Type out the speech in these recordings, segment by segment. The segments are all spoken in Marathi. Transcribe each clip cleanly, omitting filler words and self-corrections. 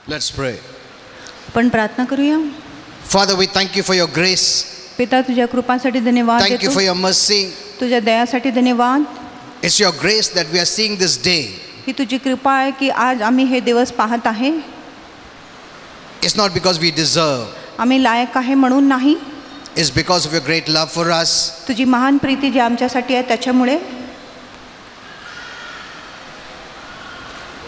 Let's pray. पण प्रार्थना करूया. Father, we thank you for your grace. पिता तुझ्या कृपासाठी धन्यवाद Thank you देतो. for your mercy. तुझ्या दयासाठी धन्यवाद. It's your grace that we are seeing this day. ही तुझी कृपा आहे की आज आम्ही हे दिवस पाहत आहे. It's not because we deserve. आम्ही लायक आहे म्हणून नाही. It's because of your great love for us. तुझी महान प्रीती जी आमच्यासाठी आहे त्याच्यामुळे.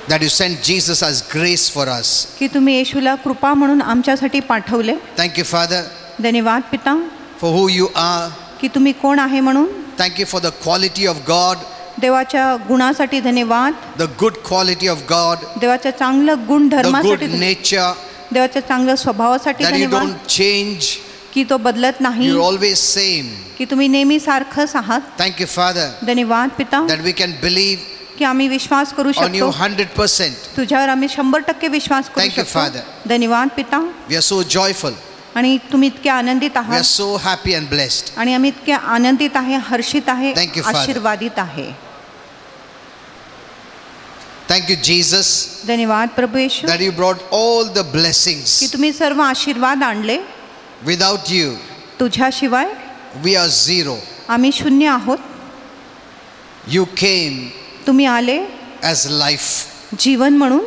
That you sent Jesus as grace for us. की तुम्ही येशूला कृपा म्हणून आमच्यासाठी पाठवले. Thank you, Father, धन्यवाद पिता for who you are. की तुम्ही कोण आहे म्हणून. Thank you for the quality of God, देवाच्या गुणासाठी धन्यवाद. the good quality of God, देवाच्या चांगलं the गुणधर्मासाठी good nature, देवाच्या चांगल्या स्वभावासाठी that you धन्यवाद. don't change. की तो बदलत नाही. You're always same. की तुम्ही नेहमी सारखंच आहात. Thank you, Father, धन्यवाद पिता that we can believe की आम्ही विश्वास करू on you शकतो. 100%. तुझ्यावर आम्ही 100% विश्वास करू Thank you, शकतो. Father. धन्यवाद पिता. We are so joyful. आणि तुम्ही इतके आनंदित We are आहात. so happy and blessed. आणि आम्ही इतके आनंदित आहे, हर्षित आहे, Thank you, Father. आशीर्वादित आहे. Thank you, Jesus, धन्यवाद प्रभू येशू that you brought all the की blessings. तुम्ही सर्व आशीर्वाद आणले. Without you, तुझ्याशिवाय we are zero. आम्ही शून्य आहोत. You came तुम्ही आले as life. जीवन म्हणून.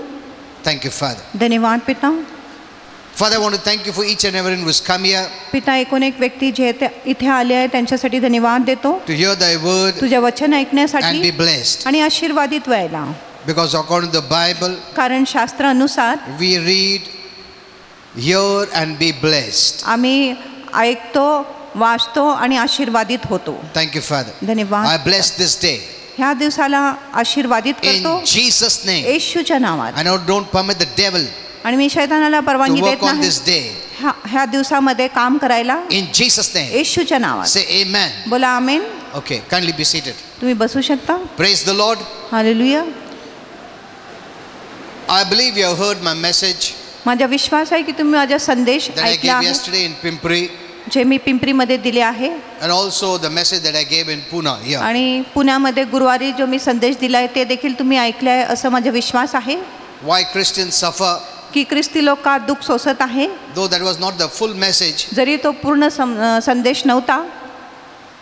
Thank you, Father. धन्यवाद पिता. Father, I want to thank you for each and everyone who has come here पिता एकूण एक व्यक्ती जे इथे आले आहे त्यांच्यासाठी धन्यवाद देतो. to hear thy word तुझ्या वचन and be ऐकण्यासाठी blessed. आणि आशीर्वादित व्हायला. Because according to the Bible, कारण शास्त्रानुसार we read, hear and be blessed. आम्ही ऐकतो, वाचतो आणि आशीर्वादित होतो. Thank you, Father. धन्यवाद. I bless this day ह्या दिवसाला आशीर्वादित in करतो Jesus' name. येशूच्या नावात. I now don't permit the devil आणि मी शैतानाला to परवानगी work देत on नाही this day. ह्या दिवसामध्ये काम करायला. In Jesus' name. येशूच्या नावात. Say amen. बोला आमेन. Okay, kindly be seated. तुम्ही बसू शकता. Praise the Lord. Hallelujah. I believe you have heard my message माझा विश्वास आहे की तुम्ही माझा संदेश that I ऐकला gave आहे yesterday in Pimpri, जे मी पिंपरीमध्ये दिले आहे. and also the message that I gave in Pune here. आणि पुण्यामध्ये गुरुवारी जो मी संदेश दिला आहे ते देखील तुम्ही ऐकले आहे असं माझा विश्वास आहे. Why Christians suffer, की ख्रिस्ती लोक का दुःख सोसत आहे. though that was not the full message. जरी तो पूर्ण संदेश नव्हता.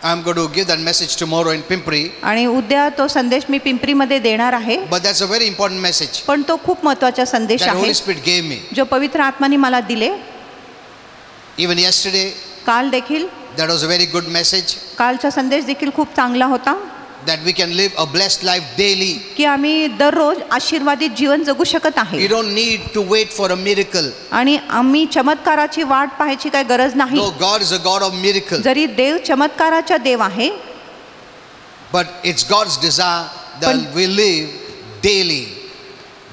I'm going to give that message tomorrow in Pimpri. आणि उद्या तो संदेश मी पिंपरीमध्ये देणार आहे. But that's a very important message पण तो खूप महत्त्वाचा संदेश that आहे Holy Spirit gave me. जो पवित्र आत्माने मला दिले. Even yesterday, काल देखील that was a very good message कालचा संदेश देखील खूप चांगला होता. that we can live a blessed life daily. की आम्ही दररोज आशीर्वादित जीवन जगू शकत आहे. You don't need to wait for a miracle. आणि आम्ही चमत्काराची वाट पाहायची काही गरज नाही. No, God is a God of miracle. जरी देव चमत्काराचा देव आहे. But it's God's desire that we live daily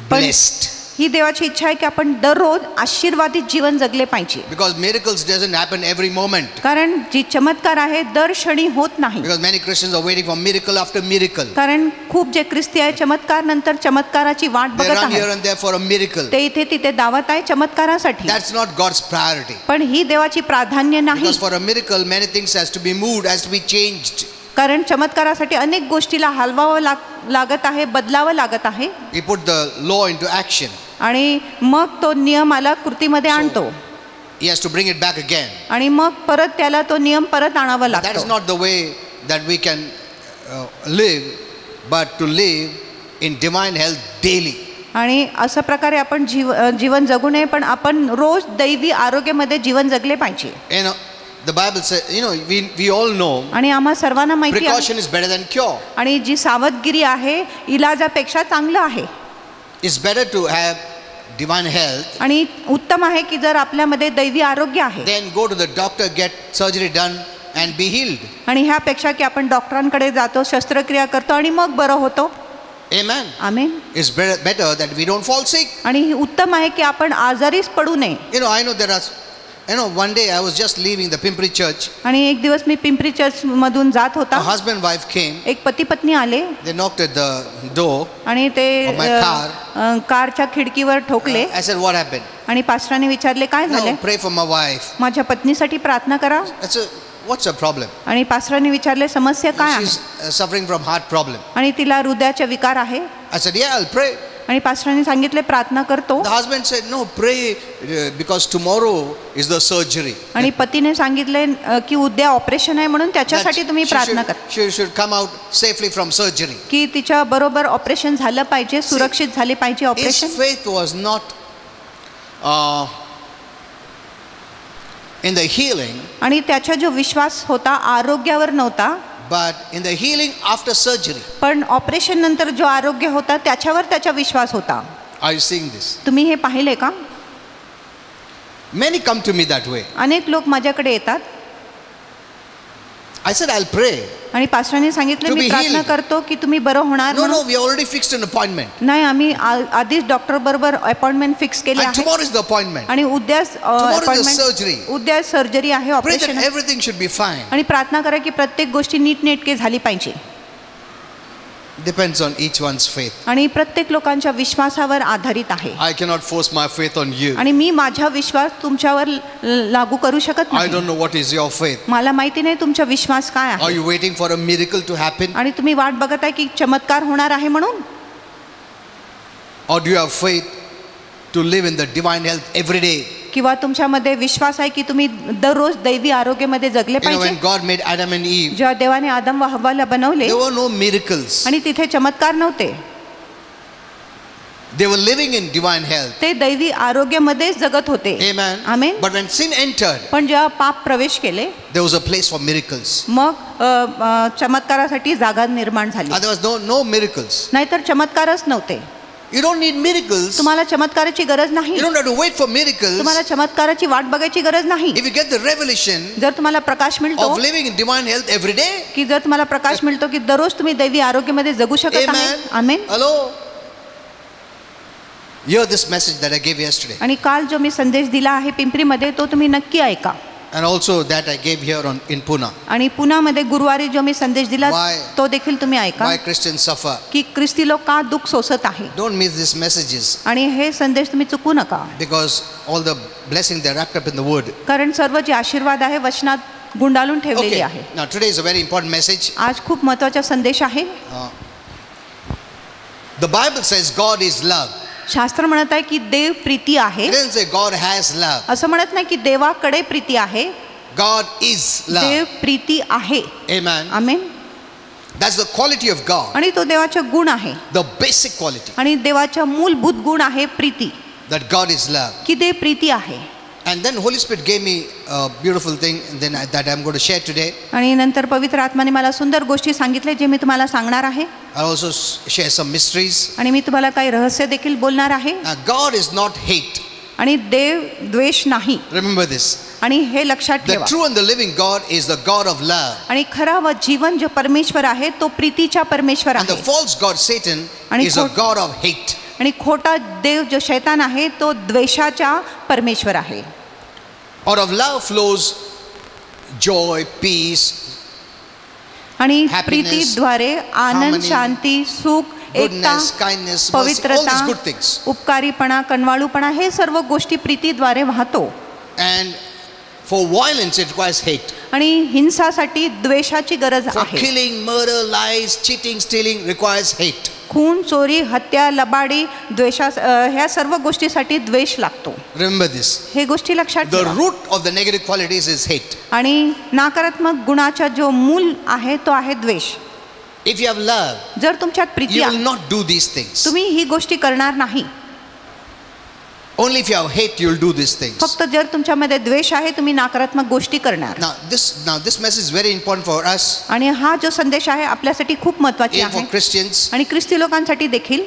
blessed. ही देवाची इच्छा आहे की आपण दररोज आशीर्वादित जीवन जगले पाहिजे. Because miracles doesn't happen every moment. कारण जी चमत्कार आहे दर क्षणी होत नाही. Because many Christians are waiting for miracle after miracle. कारण खूप जे ख्रिस्ती आहे चमत्कार नंतर चमत्काराची वाट They बघत run here आहेत. and there for a miracle. ते इथे तिथे धावत आहे चमत्कारासाठी. That's not God's priority. पण ही देवाची प्राधान्य नाही. Because for a miracle, many things has to be moved, has to be changed. कारण चमत्कारासाठी अनेक गोष्टीला हलवावं लागत आहे, बदलावं लागत आहे. We put the law into action. आणि मग तो नियमाला कृतीमध्ये आणतो. He has to bring it back again. आणि मग परत त्याला तो नियम परत आणावा That is लागतो. not the way that we can live, but to live in divine health daily. आणि अशा प्रकारे आपण जीवन जगू नये पण आपण रोज दैवी आरोग्यामध्ये जीवन जगले पाहिजे. You know, the Bible says, we all know आणि आम्हा सर्वांना माहिती आहे. precaution is better than cure. आणि जी सावधगिरी आहे इलाजापेक्षा चांगलं आहे. It's better to have divine health आणि उत्तम आहे की जर आपल्यामध्ये दैवी आरोग्य आहे. then go to the doctor, get surgery done and be healed. आणि ह्यापेक्षा की आपण डॉक्टरांकडे जातो, शस्त्रक्रिया करतो आणि मग बरं होतो. Amen. Amen. It's better that we don't fall sick. आणि उत्तम आहे की आपण आजारीच पडू नये. I know there are, one day I was just leaving the Pimpri church. आणि एक दिवस मी पिंपरी चर्च मधून जात होता. A husband and wife came. एक पती पत्नी आले. They knocked at the door आणि ते of my car. कारच्या खिडकीवर ठोकले. I said, what happened? आणि पास्टरांनी विचारले काय झाले. No, pray for my wife. माझ्या पत्नीसाठी प्रार्थना करा. I said, what's her problem? आणि पास्टरांनी विचारले समस्या काय आहे. She's suffering from heart problem. आणि तिला हृदयाचा विकार आहे. I said, yeah, I'll pray. आणि पास्टरांनी सांगितले प्रार्थना करतो. The husband said, no, pray because tomorrow is the surgery. आणि पतीने सांगितले की उद्या ऑपरेशन आहे म्हणून त्याच्यासाठी तुम्ही प्रार्थना करा. She should come out safely from surgery. की तिच्या बरोबर ऑपरेशन झालं पाहिजे, सुरक्षित झाले पाहिजे His operation. faith was not in the healing, आणि त्याचा जो विश्वास होता आरोग्यावर नव्हता, but in the healing after surgery. पण ऑपरेशन नंतर जो आरोग्य होता त्याच्यावर त्याचा विश्वास होता. Are you seeing this? तुम्ही हे पाहिले का? Many come to me that way. अनेक लोक माझ्याकडे येतात. I said, I'll pray. आणि पास्टरांनी सांगितले To मी be प्रार्थना healed. करतो की तुम्ही बरं होणार No, म्हणून. no, we already fixed an appointment. नाही, आम्ही आधीच डॉक्टर बरोबर अपॉइंटमेंट फिक्स केली And आहे tomorrow is the appointment. आणि उद्या Tomorrow is the surgery. उद्या सर्जरी आहे, Pray ऑपरेशन that आहे. everything should be fine. आणि प्रार्थना करा की प्रत्येक गोष्टी नीटनेटके झाली पाहिजे. Depends on each one's faith. आणि प्रत्येक लोकांच्या विश्वासावर आधारित आहे. I cannot force my faith on you. आणि मी माझा विश्वास तुमच्यावर लागू करू शकत I नाही. don't know what is your faith. मला माहिती नाही तुमचा विश्वास काय Are आहे. you waiting for a miracle to happen? आणि तुम्ही वाट बघत आहे की चमत्कार होणार आहे म्हणून, Or do you have faith to live in the divine health every day? किंवा तुमच्यामध्ये विश्वास आहे की तुम्ही दररोज दैवी आरोग्यामध्ये जगले You know, when पाहिजे. God made Adam and Eve, जेव्हा देवाने आदम व हव्वाला बनवले there were no miracles. आणि तिथे चमत्कार नव्हते, They were living in divine health. ते दैवी आरोग्यामध्येच जगत होते. Amen. Amen. But when sin entered, पण जेव्हा पाप प्रवेश केले there was a place for miracles. मग चमत्कारासाठी जागा निर्माण झाली. There was no miracles. नाहीतर चमत्कारच नव्हते. You don't need miracles. तुम्हाला चमत्काराची गरज नाही. You don't have to wait for miracles. तुम्हाला चमत्काराची वाट बघायची गरज नाही. If you get the revelation जर तुम्हाला प्रकाश मिळतो of living in divine health every day, की जर तुम्हाला प्रकाश मिळतो की दररोज तुम्ही दैवी आरोग्यामध्ये जगू शकत आहे. amen. Amen. Hello. Hear this message that I gave yesterday, आणि काल जो मी संदेश दिला आहे पिंपरीमध्ये तो तुम्ही नक्की ऐका. and also that I gave here in Pune. आणि पुण्यामध्ये गुरुवारी जो मी संदेश दिला Why? तो देखील तुम्ही ऐका. Why Christians suffer. की ख्रिस्ती लोक का दुःख सोसत आहे. Don't miss these messages, आणि हे संदेश तुम्ही चुकू नका, because all the blessing they're wrapped up in the word. कारण सर्व जे आशीर्वाद आहे वचनात गुंडाळून ठेवलेली Okay. आहे. Now today is a very important message. आज खूप महत्त्वाचा संदेश आहे. The Bible says God is love. शास्त्र म्हणत आहे की देव प्रीती आहे. It doesn't say God has love. असं म्हणत नाही की देवाकडे प्रीती आहे. God is love. देव प्रीती आहे. Amen. Amen. That's the quality of God. आणि तो देवाचा गुण आहे. The basic quality. आणि देवाचा मूलभूत गुण आहे Preeti. That God is love. की देव प्रीती आहे. And then Holy Spirit gave me a beautiful thing, and then that I'm going to share today. आणि नंतर पवित्र आत्म्याने मला सुंदर गोष्टी सांगितल्या जे मी तुम्हाला सांगणार आहे. I'll also share some mysteries. आणि मी तुम्हाला काही रहस्य देखील बोलणार आहे. God is not hate. आणि देव द्वेष नाही. Remember this. आणि हे लक्षात The ठेवा. true and the living God is the God of love. आणि खरा व जीवन जो परमेश्वर आहे तो प्रीतीचा परमेश्वर And the आहे. false God Satan आणि is a God of hate. आणि खोटा देव जो शैतान आहे तो द्वेषाचा परमेश्वर आहे. Out of love flows joy, peace, आणि happiness, प्रीतीद्वारे आनंद, harmony, शांती, सुख, एकता, goodness, kindness, mercy, all पवित्रता, these good things. उपकारीपणा, कणवाळूपणा हे सर्व गोष्टी प्रीतीद्वारे वाहतो. And for violence it requires hate. आणि हिंसासाठी द्वेषाची गरज For आहे. killing, murder, lies, cheating, stealing requires hate. खून, चोरी, हत्या, लबाडी, द्वेषा ह्या सर्व गोष्टीसाठी द्वेष लागतो. Remember this. हे गोष्टी लक्षात The ठेवा. root of the negative qualities is hate. आणि नकारात्मक गुणाचा जो मूल आहे तो आहे द्वेष. If you have love, जर तुमच्यात प्रीती you will आहे not do these things. तुम्ही ही गोष्टी करणार नाही. Only if you have hate, you will do these things. फक्त जर तुमच्यामध्ये द्वेष आहे तुम्ही नकारात्मक गोष्टी करणार. Now this message is very important for us, आणि हा जो संदेश आहे आपल्यासाठी खूप महत्त्वाचा even for आहे. Christians. आणि ख्रिस्ती लोकांसाठी देखील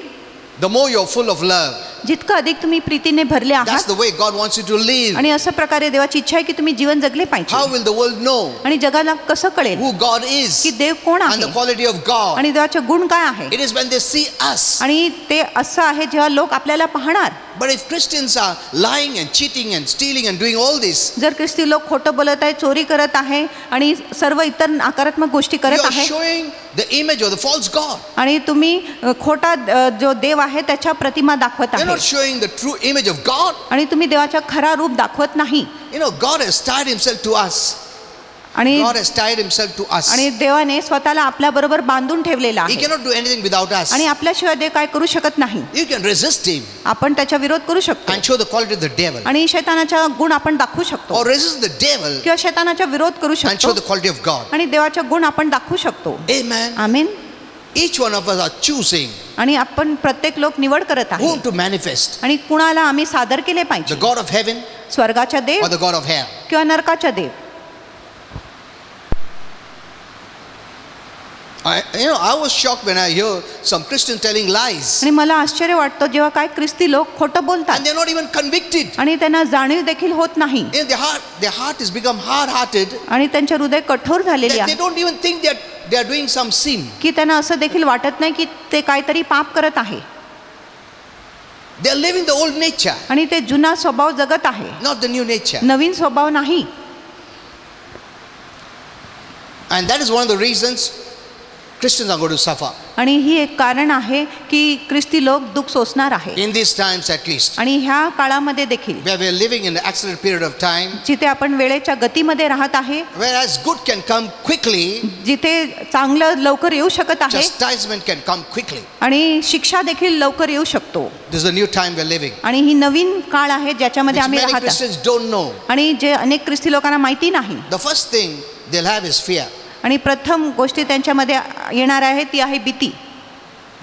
The more you're full of love, जितकं अधिक तुम्ही प्रीतीने भरले that's आहात the way God wants you to live. आणि अशा प्रकारे देवाची इच्छा आहे की तुम्ही जीवन जगले How पाहिजे. will the world know आणि जगाला कसं कळेल who God is की देव कोण and the आहे quality of God? आणि देवाचे गुण काय आहे. It is when they see us. आणि ते असं आहे जेव्हा लोक आपल्याला पाहणार. But if Christians are lying and cheating and stealing and doing all this, जर ख्रिस्ती लोक खोटं बोलत आहे, चोरी करत आहे आणि सर्व इतर नकारात्मक गोष्टी you करत are आहे showing the image of the false God. आणि तुम्ही खोटा जो देव आहे त्याच्या प्रतिमा दाखवत You're not आहे showing the true image of God. आणि तुम्ही देवाचा खरा रूप दाखवत नाही. You know, God has tied himself to us. आणि God has tied himself to us. आणि देवाने स्वतःला आपल्या बरोबर बांधून ठेवलेला He आहे cannot do anything without us. आणि आपल्याशिवाय देव काय करू शकत नाही. You can resist him आपण त्याचा विरोध करू शकतो and show the quality of the devil, आणि शैतानाचा गुण आपण दाखवू शकतो or resist the devil किंवा शैतानाचा विरोध करू and show शकतो the quality of God. आणि देवाचा गुण आपण दाखवू शकतो. Amen. आमीन. Each one of us are choosing आणि आपण प्रत्येक लोक निवड करत आहे whom to manifest, आणि कुणाला आम्ही सादर केले the पाहिजे, God of heaven स्वर्गाचा Dev or the God of hell. किंवा नरकाचा देव. I was shocked when I hear some Christians telling lies आणि मला आश्चर्य वाटतं जेव्हा काय ख्रिस्ती लोक खोटं बोलतात and they're not even convicted. आणि त्यांना जाणीव देखील होत नाही In their heart has become hard-hearted. आणि त्यांचे हृदय कठोर झालेले They आहे don't even think they are doing some sin. की त्यांना असं देखील वाटत नाही की ते काहीतरी पाप करत आहे They are living the old nature, आणि ते जुना स्वभाव जगत आहे, not the new nature. नवीन स्वभाव नाही. And that is one of the reasons Christians are going to suffer आणि ही एक कारण आहे की ख्रिस्ती लोक दुःख सोसणार आहे in these times at least, आणि ह्या काळामध्ये देखील where we are living in an accelerated period of time, जिथे आपण वेळेच्या गतीमध्ये राहत आहे, whereas good can come quickly, जिथे चांगलं लवकर येऊ शकत आहे chastisement can come quickly. आणि शिक्षा देखील लवकर येऊ शकतो. This is a new time we are living, आणि ही नवीन काळ आहे ज्याच्यामध्ये which आम्ही many राहत आहोत Christians don't know. आणि जे अनेक ख्रिस्ती लोकांना माहिती नाही. The first thing they'll have is fear. आणि प्रथम गोष्टी त्यांच्यामध्ये येणार आहे ती आहे भीती.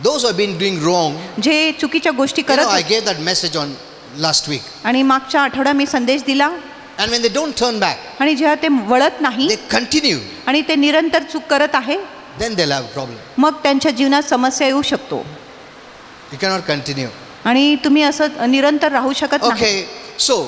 Those who have been doing wrong, जे चुकीच्या गोष्टी I करत gave that message on last week. आणि मागच्या आठवड्यात मी संदेश दिला And when they don't turn back, आणि जेव्हा ते वळत नाही they continue, आणि ते निरंतर चूक करत आहे, then they'll have a problem. मग त्यांच्या जीवनात समस्या येऊ शकतो You cannot continue. आणि तुम्ही असं निरंतर राहू शकत नाही. Okay, so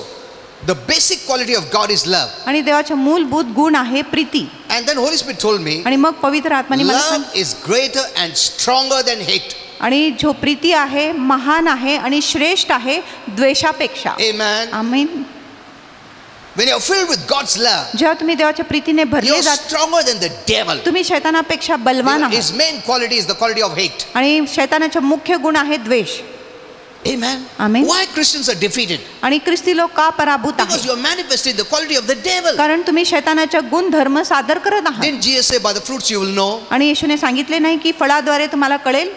the basic quality of God is love. आणि देवाचा मूलभूत गुण आहे Preeti. And then Holy Spirit told me, आणि मग पवित्र आत्म्याने मला love सांगितलं is greater and stronger than hate. आणि जो प्रीती आहे महान आहे आणि श्रेष्ठ आहे द्वेषापेक्षा. Amen. आमीन. When you're filled with God's love, जेव्हा तुम्ही देवाच्या प्रीतीने भरले you're जात, stronger than the devil. तुम्ही शैतानापेक्षा बलवान आहात. His main quality is the quality of hate. आणि शैतानाचा मुख्य गुण आहे द्वेष. Amen. Amen. Why Christians are defeated? आणि ख्रिस्ती लोक का पराभूत Because आहेत? you're manifesting the quality of the devil. कारण तुम्ही शैतानाचा गुणधर्म सादर करत आहात. Didn't Jesus say by the fruits you will know? आणि येशूने सांगितले नाही की फळाद्वारे तुम्हाला कळेल.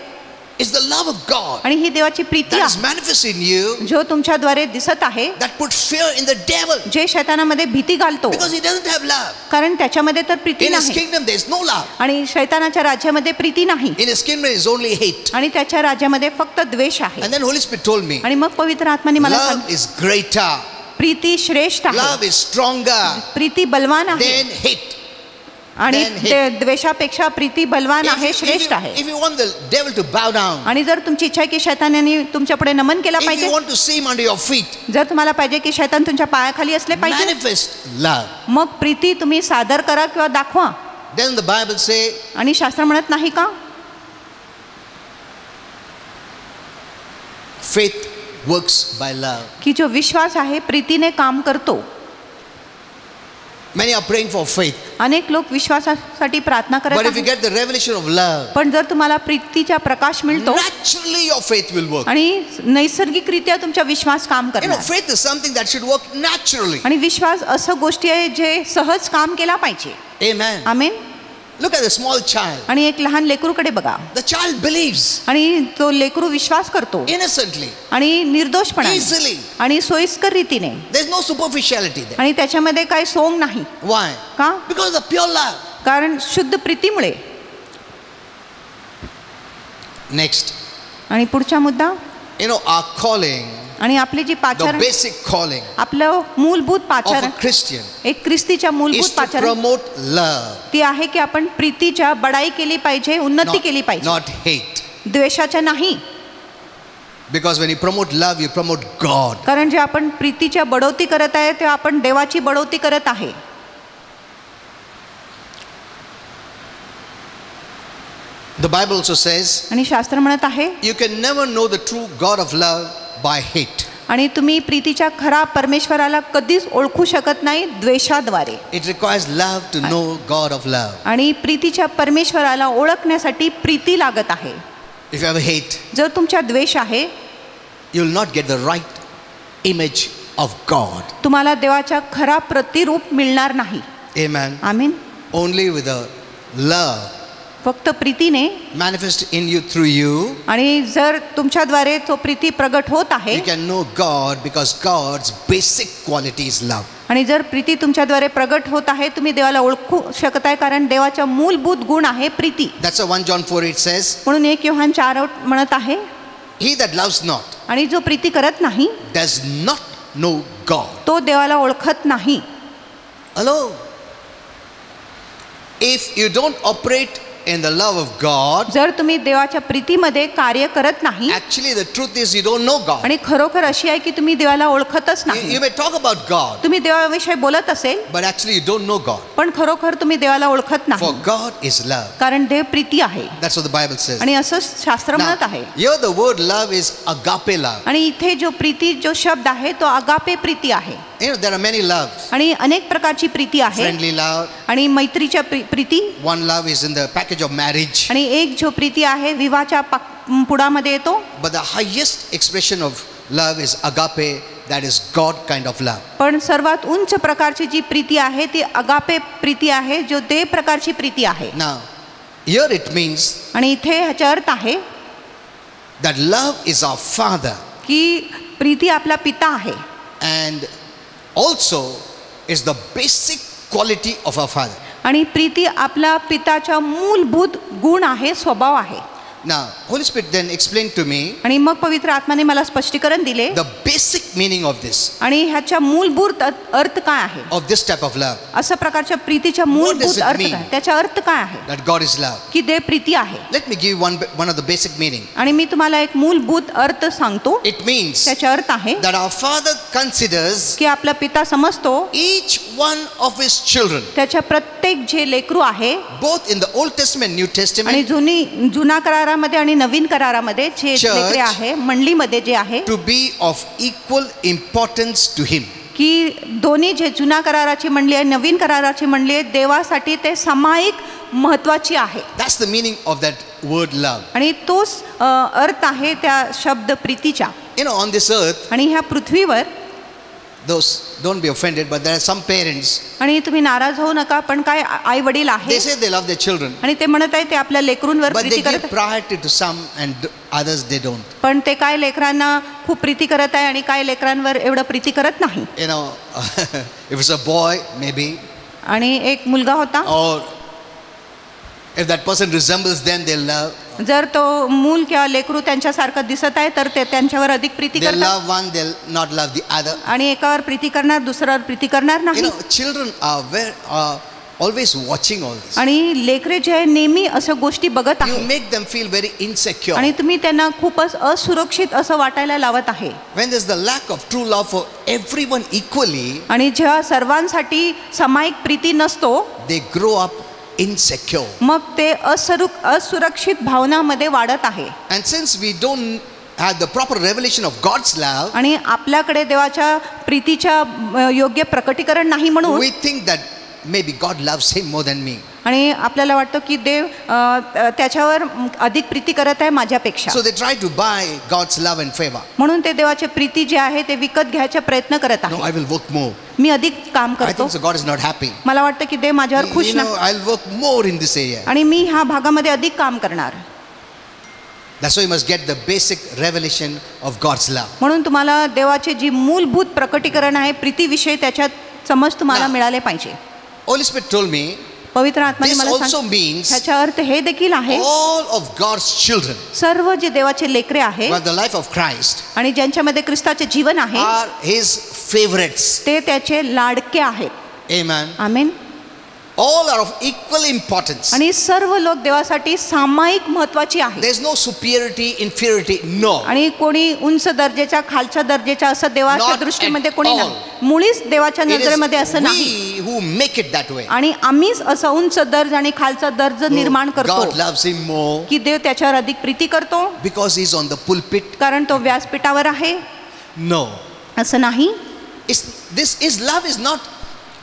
It's the love of God आणि ही देवाची प्रीती that is आहे manifested in you जो तुमच्याद्वारे दिसत आहे, that puts fear in the devil. जे शैतानामध्ये भीती घालतो, Because he doesn't have love. कारण त्याच्यामध्ये तर प्रीती In his नाही kingdom there is no love. आणि शैतानाच्या राज्यामध्ये प्रीती नाही In his kingdom there is only hate. आणि त्याच्या राज्यामध्ये फक्त द्वेष आहे. And then Holy Spirit told me, आणि मग पवित्र आत्म्याने मला love सांगितले is greater. प्रीती श्रेष्ठ आहे, Love is stronger प्रीती बलवान आहे than hate. आणि than hate. द्वेषापेक्षा प्रीती बलवान आहे, श्रेष्ठ आहे. If you want the devil to bow down, आणि जर तुमची इच्छा आहे की शैतानाने तुमच्या पुढे नमन केला if पाहिजे, you want to see him under your feet, जर तुम्हाला पाहिजे की शैतान तुमच्या पायाखाली असले पाहिजे, manifest love. मग प्रीती तुम्ही सादर करा किंवा दाखवा. Then the Bible say, आणि शास्त्र म्हणत नाही का faith works by love. की जो विश्वास आहे प्रीतीने काम करतो. Many are praying for faith. अनेक लोक विश्वासासाठी प्रार्थना करत But if you आहेत, get the revelation of love, पण जर तुम्हाला प्रीतीचा प्रकाश मिळतो naturally your faith will work. आणि नैसर्गिकरित्या तुमचा विश्वास काम करणार. Faith is something that should work naturally. आणि विश्वास असं गोष्टी आहे जे सहज काम केला पाहिजे. Amen. Amen. Look at the small child. आणि एक लहान लेकरूकडे बघा, The child believes आणि तो लेकरू विश्वास करतो innocently, आणि निर्दोषपणाने easily. आणि सोयीस्कर रीतीने, There's no superficiality there. आणि त्याच्यामध्ये काही सोंग नाही. Why? का? Because of the pure love. कारण शुद्ध प्रीतीमुळे. Next, आणि पुढचा मुद्दा, our calling, आणि आपली जी the पाचारण, basic calling आपलं मूलभूत of पाचारण, a Christian एक ख्रिस्तीच्या is मूलभूत to पाचारण promote love, ती आहे की आपण प्रीतीच्या बडाई केली पाहिजे, उन्नती केली पाहिजे, not hate. द्वेषाच्या नाही. Because when you promote love, you promote God. कारण जे आपण प्रीतीच्या बढवती करत आहे ते आपण देवाची बढवती करत आहे. The Bible also says, आणि शास्त्र म्हणत आहे you can never know the true God of love by hate. आणि तुम्ही प्रीतीच्या खरा परमेश्वराला कधीच ओळखू शकत नाही द्वेषाद्वारे. It requires love to know God of love. आणि प्रीतीच्या परमेश्वराला ओळखण्यासाठी प्रीती लागत आहे. If you have hate, जर तुमच्या द्वेष आहे, you will not get the right image of God. तुम्हाला देवाचा खरा प्रतिरूप मिळणार नाही. Amen. आमीन. Only with the love फक्त प्रीतीने, manifest in you through you, आणि जर तुमच्याद्वारे तो प्रीती प्रगट होत आहे, you can know God, because God's basic quality is love. आणि जर प्रीती तुमच्याद्वारे प्रगट होत आहे, तुम्ही देवाला ओळखू शकताय, कारण देवाचा मूलभूत गुण आहे Preeti. That's why 1 John 4:8 says, म्हणून 1 योहान 4:8 म्हणत आहे, he that loves not आणि जो प्रीती करत नाही does not know God. तो देवाला ओळखत नाही. Hello? If you don't operate in the love of God, जर तुम्ही देवाच्या प्रीतीमध्ये कार्य करत नाही, actually the truth is you don't know God. आणि खरोखर अशी आहे की तुम्ही देवाला ओळखतच You नाही. may talk about God, तुम्ही देवाविषयी बोलत असेल, but actually you don't know God. पण खरोखर तुम्ही देवाला ओळखत For नाही, God is love. कारण देव प्रीती आहे. That's what the Bible says. आणि असं शास्त्र Now, म्हणत आहे. here the word love is agape love. आणि इथे जो प्रीती जो शब्द आहे तो अगापे प्रीती आहे. You know, there are many loves. आणि अनेक प्रकारची प्रीती आहे. Friendly love. आणि मैत्रीच्या Preeti, One love is in the package of marriage. आणि एक जो प्रीती आहे विवाहाच्या पुढामध्ये येतो. But the highest expression of love is agape, that is God kind of love. पण सर्वात उंच प्रकारची जी प्रीती आहे ती अगापे प्रीती आहे, जो देव प्रकारची प्रीती आहे. Now, here it means आणि इथे ह्याचा अर्थ आहे that love is our Father, की प्रीती आपला पिता आहे, and also is the basic quality of our Father. आणि प्रीती आपला पिताचा मूलभूत गुण आहे, स्वभाव आहे. Now, Holy Spirit then explained to me आणि मग पवित्र आत्माने मला स्पष्टीकरण दिले, the basic meaning of this, आणि ह्याच्या मूलभूत अर्थ काय आहे, of this type of love, अशा प्रकारच्या प्रीतीचा does मूलभूत it अर्थ mean? काय, त्याचा अर्थ काय आहे, that God is love. की देव प्रीती आहे. Let me give one of the basic meaning. आणि मी तुम्हाला एक मूलभूत अर्थ सांगतो. It means त्याचा अर्थ आहे that our Father considers की आपला पिता समजतो each one of his children, त्याच्या प्रत्येक जे लेकरू आहे, both in the Old Testament, New आणि Testament, जुना करारामध्ये आणि नवीन करारामध्ये जे Church, लेकरे आहे, मंडळीमध्ये जे आहे, to be of equal importance to him. की दोन्ही जे जुना कराराची मंडळी आहे, नवीन कराराची मंडळी आहे, देवासाठी ते सामायिक महत्त्वाची आहे. That's the meaning of that word love. आणि तोच अर्थ आहे त्या शब्द प्रीतीचा. You know, on this earth, आणि ह्या पृथ्वीवर, those, don't be offended, but there are some parents, आणि तुम्ही नाराज होऊ नका, पण काय आई वडील they आहे say they love their children, आणि ते म्हणत आहे ते आपल्या लेकरूंवर but प्रीती they करत give priority to some and others they don't. पण ते काय लेकरांना खूप प्रीती करत आहे आणि काय लेकरांवर एवढं प्रीती करत नाही. You know, if it's a boy, maybe, आणि एक मुलगा होता, or if that person resembles them, they'll love. जर तो मूल किंवा लेकरू त्यांच्यासारखं दिसत आहे तर ते त्यांच्यावर अधिक प्रीती They'll करतात, love one, they'll not love the other. आणि एकावर प्रीती करणार, दुसऱ्यावर प्रीती करणार You नाही. know, children are always watching all this. आणि लेकरे जे आहे नेहमी असं गोष्टी बघत You आहे, make them feel very insecure. आणि तुम्ही त्यांना खूपच असुरक्षित असं वाटायला लावत आहे. When there's the lack of true love for everyone equally, आणि जेव्हा सर्वांसाठी सामायिक प्रीती नसतो, they grow up insecure. मग ते असुरक्षित भावनामध्ये वाढत आहे. And since we don't have the proper revelation of God's love, आणि आपल्याकडे देवाच्या प्रीतीच्या योग्य प्रकटीकरण नाही, म्हणून we think that maybe God loves him more than me. आणि आपल्याला वाटतं की देव त्याच्यावर अधिक प्रीती करत आहे माझ्यापेक्षा, So they try to buy God's love and favor. म्हणून ते देवाचे प्रीती जे आहे ते विकत घ्यायचा प्रयत्न करत No, आहे. I will work more. मी अधिक काम I करतो, think so God is not happy. मला वाटतं की देव माझ्यावर खुश You know, नाही, I'll work more in this area. आणि मी ह्या भागामध्ये अधिक काम करणार. That's why you must get the basic revelation of God's love. म्हणून तुम्हाला देवाचे जी मूलभूत प्रकटीकरण आहे प्रीतीविषयी, त्याच्यात समज तुम्हाला ना. मिळाले पाहिजे. Holy Spirit told me, पवित्र आत्म्याने this मला also सांगितलं, means ह्याचा अर्थ हे देखील आहे, all of God's children सर्व जे देवाचे लेकरे आहे who have the life of Christ आणि ज्यांच्यामध्ये ख्रिस्ताचे जीवन आहे are his favorites. ते त्याचे लाडके आहेत. Amen. Amen. All are of equal importance. आणि सर्व लोक देवासाठी सामायिक महत्वाची आहे. There's no superiority, inferiority, no. आणि कोणी उंच दर्जाच्या खालच्या दर्जाच्या असं देवाच्या Not दृष्टीमध्ये at कोणी all. नाही, मुळीच देवाच्या It is नजरेमध्ये असं नाही. we who make it that way. आणि आम्हीच असं उंच दर्ज आणि खालचा दर्ज निर्माण करतो, God loves him more की देव त्याच्यावर अधिक प्रीती करतो because he's on the pulpit. कारण तो व्यासपीठावर आहे, No. असं नाही. His love is not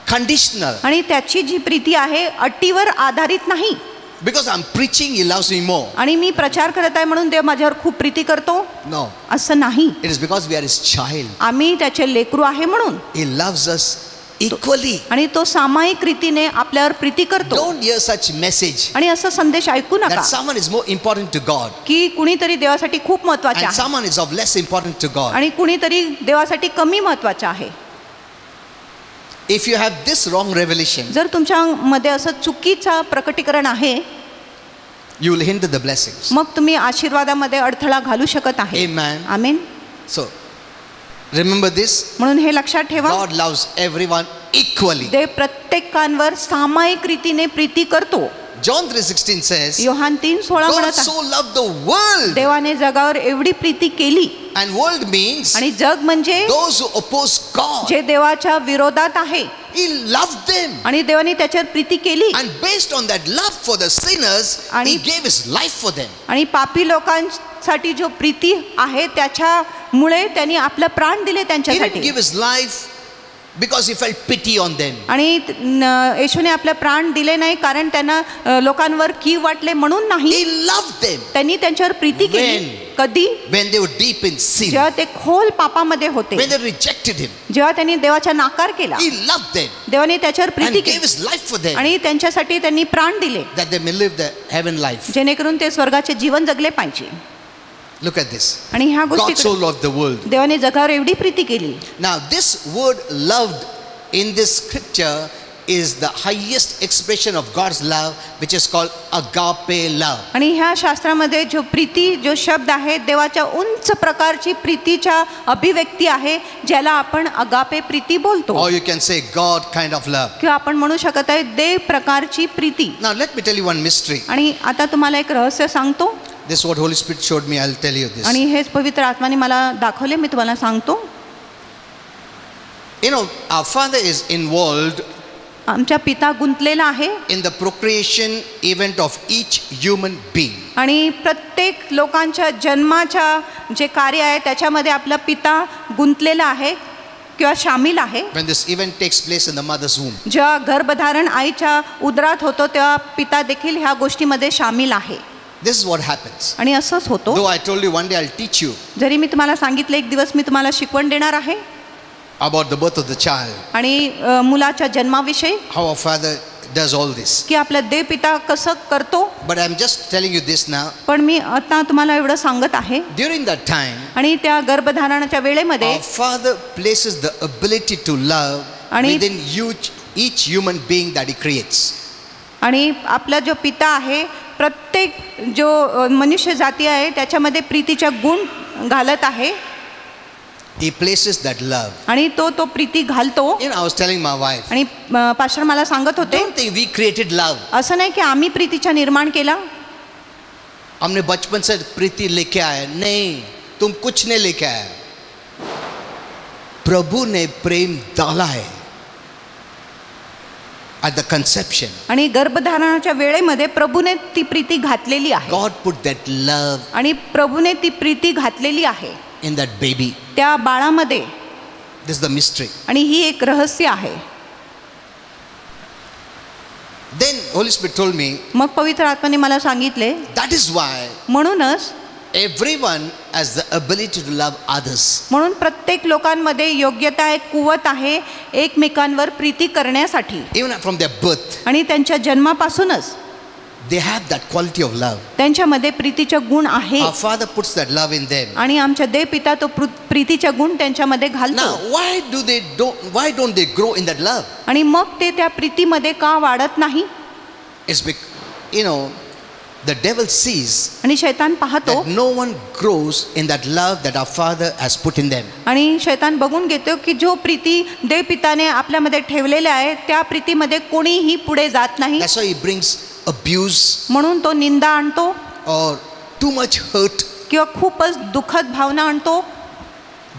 conditional. आणि त्याची जी प्रीती आहे अटीवर आधारित नाही. Because I'm preaching, he loves me more. आणि मी प्रचार करत आहे म्हणून देव माझ्यावर खूप प्रीती करतो, No. असं नाही. It is because we are his child. आम्ही त्याचे लेकरू आहे म्हणून He loves us equally. आणि तो सामायिक रीतीने आपल्यावर प्रीती करतो. Don't hear such message आणि असा संदेश ऐकू नका that someone is more important to God की कुणीतरी देवासाठी खूप महत्त्वाचे and आहे someone is of less important to God. आणि कुणीतरी देवासाठी कमी महत्त्वाचे आहे. If you have this wrong revelation, जर तुमच्या मध्ये असं चुकीचं प्रकटीकरण आहे, you will hinder the blessings. मग तुम्ही आशीर्वादामध्ये अडथळा घालू शकत आहे. Amen. Amen. So, remember this. म्हणून हे लक्षात ठेवा, God loves everyone equally. देव प्रत्येकांवर सामायिक रीतीने प्रीती करतो. John 3:16 says, योहान 3:16 God म्हणत आहे, so loved the world. देवाने जगावर एवढी प्रीती केली. And world means आणि जग म्हणजे those who oppose God. जे देवाच्या विरोधात आहे. He loved them. आणि देवाने त्याच्यावर प्रीती केली. And based on that love for the sinners, आणि- He gave His life for them. आणि पापी लोकांसाठी जो प्रीती आहे त्याच्यामुळे त्यांनी आपलं प्राण दिले He didn't त्यांच्यासाठी. give His life because He felt pity on them. आणि येशूने आपले प्राण दिले नाही कारण त्यांना लोकांवर कीव वाटले म्हणून नाही. He loved them त्यांनी त्यांच्यावर प्रीती केली. When? कधी? when they were deep in sin, जेव्हा ते खोल पापामध्ये होते, when they rejected Him. जेव्हा त्यांनी देवाचा नाकार केला, He loved them देवाने त्याच्यावर and प्रीती gave केली His life for them आणि त्यांच्यासाठी त्यांनी प्राण दिले that they may live the heaven life. जेणेकरून ते स्वर्गाचे जीवन जगले पाहिजे. Look at this. आणि ह्या God so गोष्टी loved the world. देवाने जगावर एवढी प्रीती केली. Now, this word loved in this scripture is the highest expression of God's love, which is called agape love. आणि ह्या शास्त्रामध्ये जो प्रीती जो शब्द आहे देवाच्या उंच प्रकारची प्रीतीच्या अभिव्यक्ती आहे ज्याला आपण अगापे प्रीती बोलतो Or you can say God kind of love. किंवा आपण म्हणू शकत आहे देव प्रकारची Preeti. Now, let me tell you one mystery. आणि आता तुम्हाला एक रहस्य सांगतो. This is what Holy Spirit showed me. I'll tell you this. आणि हेच पवित्र आत्माने मला दाखवले, मी तुम्हाला सांगतो. You know, our Father is involved आमच्या पिता गुंतलेला आहे in the procreation event of each human being. आणि प्रत्येक लोकांच्या जन्माच्या जे कार्य आहे त्याच्यामध्ये आपला पिता गुंतलेला आहे किंवा शामिल आहे. When this event takes place in the mother's womb, जेव्हा गर्भधारण आईच्या उदरात होतो तेव्हा पिता देखील ह्या गोष्टीमध्ये शामिल आहे. this is what happens. आणि असंच होतो. Though I told you one day I'll teach you जरी मी तुम्हाला सांगितलं एक दिवस मी तुम्हाला शिकवण देणार आहे about the birth of the child, आणि मुलाच्या जन्माविषयी, how our Father does all this. की आपला देव पिता कसं करतो. But I'm just telling you this now. पण मी आता तुम्हाला एवढं सांगत आहे. During that time, आणि त्या गर्भधारणाच्या वेळेमध्ये our Father places the ability to love आणि- within each human being that He creates. आणि आपला जो पिता आहे प्रत्येक जो मनुष्य जाती आहे त्याच्यामध्ये प्रीतीच्या गुण घालत आहे. He places that love. आणि तो प्रीती घालतो. You know, I was telling my wife, आणि पास्टर मला सांगत होते don't think we created love. असं नाही की आम्ही प्रीतीचा निर्माण केला. हमने बचपन से प्रीति लेके आए. नहीं, तुम कुछ नहीं लेके आए. प्रभु ने प्रेम डाला है at the conception. आणि गर्भधारणाच्या वेळेमध्ये प्रभूने ती प्रीती घातलेली आहे. God put that love आणि प्रभूने ती प्रीती घातलेली आहे in that baby. त्या बाळामध्ये. This is the mystery. आणि ही एक रहस्य आहे. Then Holy Spirit told me, मग पवित्र आत्म्याने मला सांगितले that is why म्हणूनच everyone has the ability to love others. म्हणून प्रत्येक लोकांमध्ये योग्यता आहे, कुवत आहे एकमेकांवर प्रीती करण्यासाठी. Even from their birth, आणि त्यांच्या जन्मापासूनच they have that quality of love. त्यांच्यामध्ये प्रीतीचे गुण आहे. Our Father puts that love in them. आणि आमच्या देव पिता तो प्रीतीचे गुण त्यांच्यामध्ये घालतो. Now, why don't they grow in that love? आणि मग ते त्या प्रीतीमध्ये का वाढत नाही. It's because, you know, the devil sees आणि शैतान पाहतो that no one grows in that love that our Father has put in them. आणि शैतान बघून घेतो की जो प्रीती देव पिताने आपल्यामध्ये ठेवलेले आहे त्या प्रीतीमध्ये कोणीही पुढे जात नाही. That's why he brings abuse म्हणून तो निंदा आणतो or too much hurt, किंवा खूपच दुःखद भावना आणतो.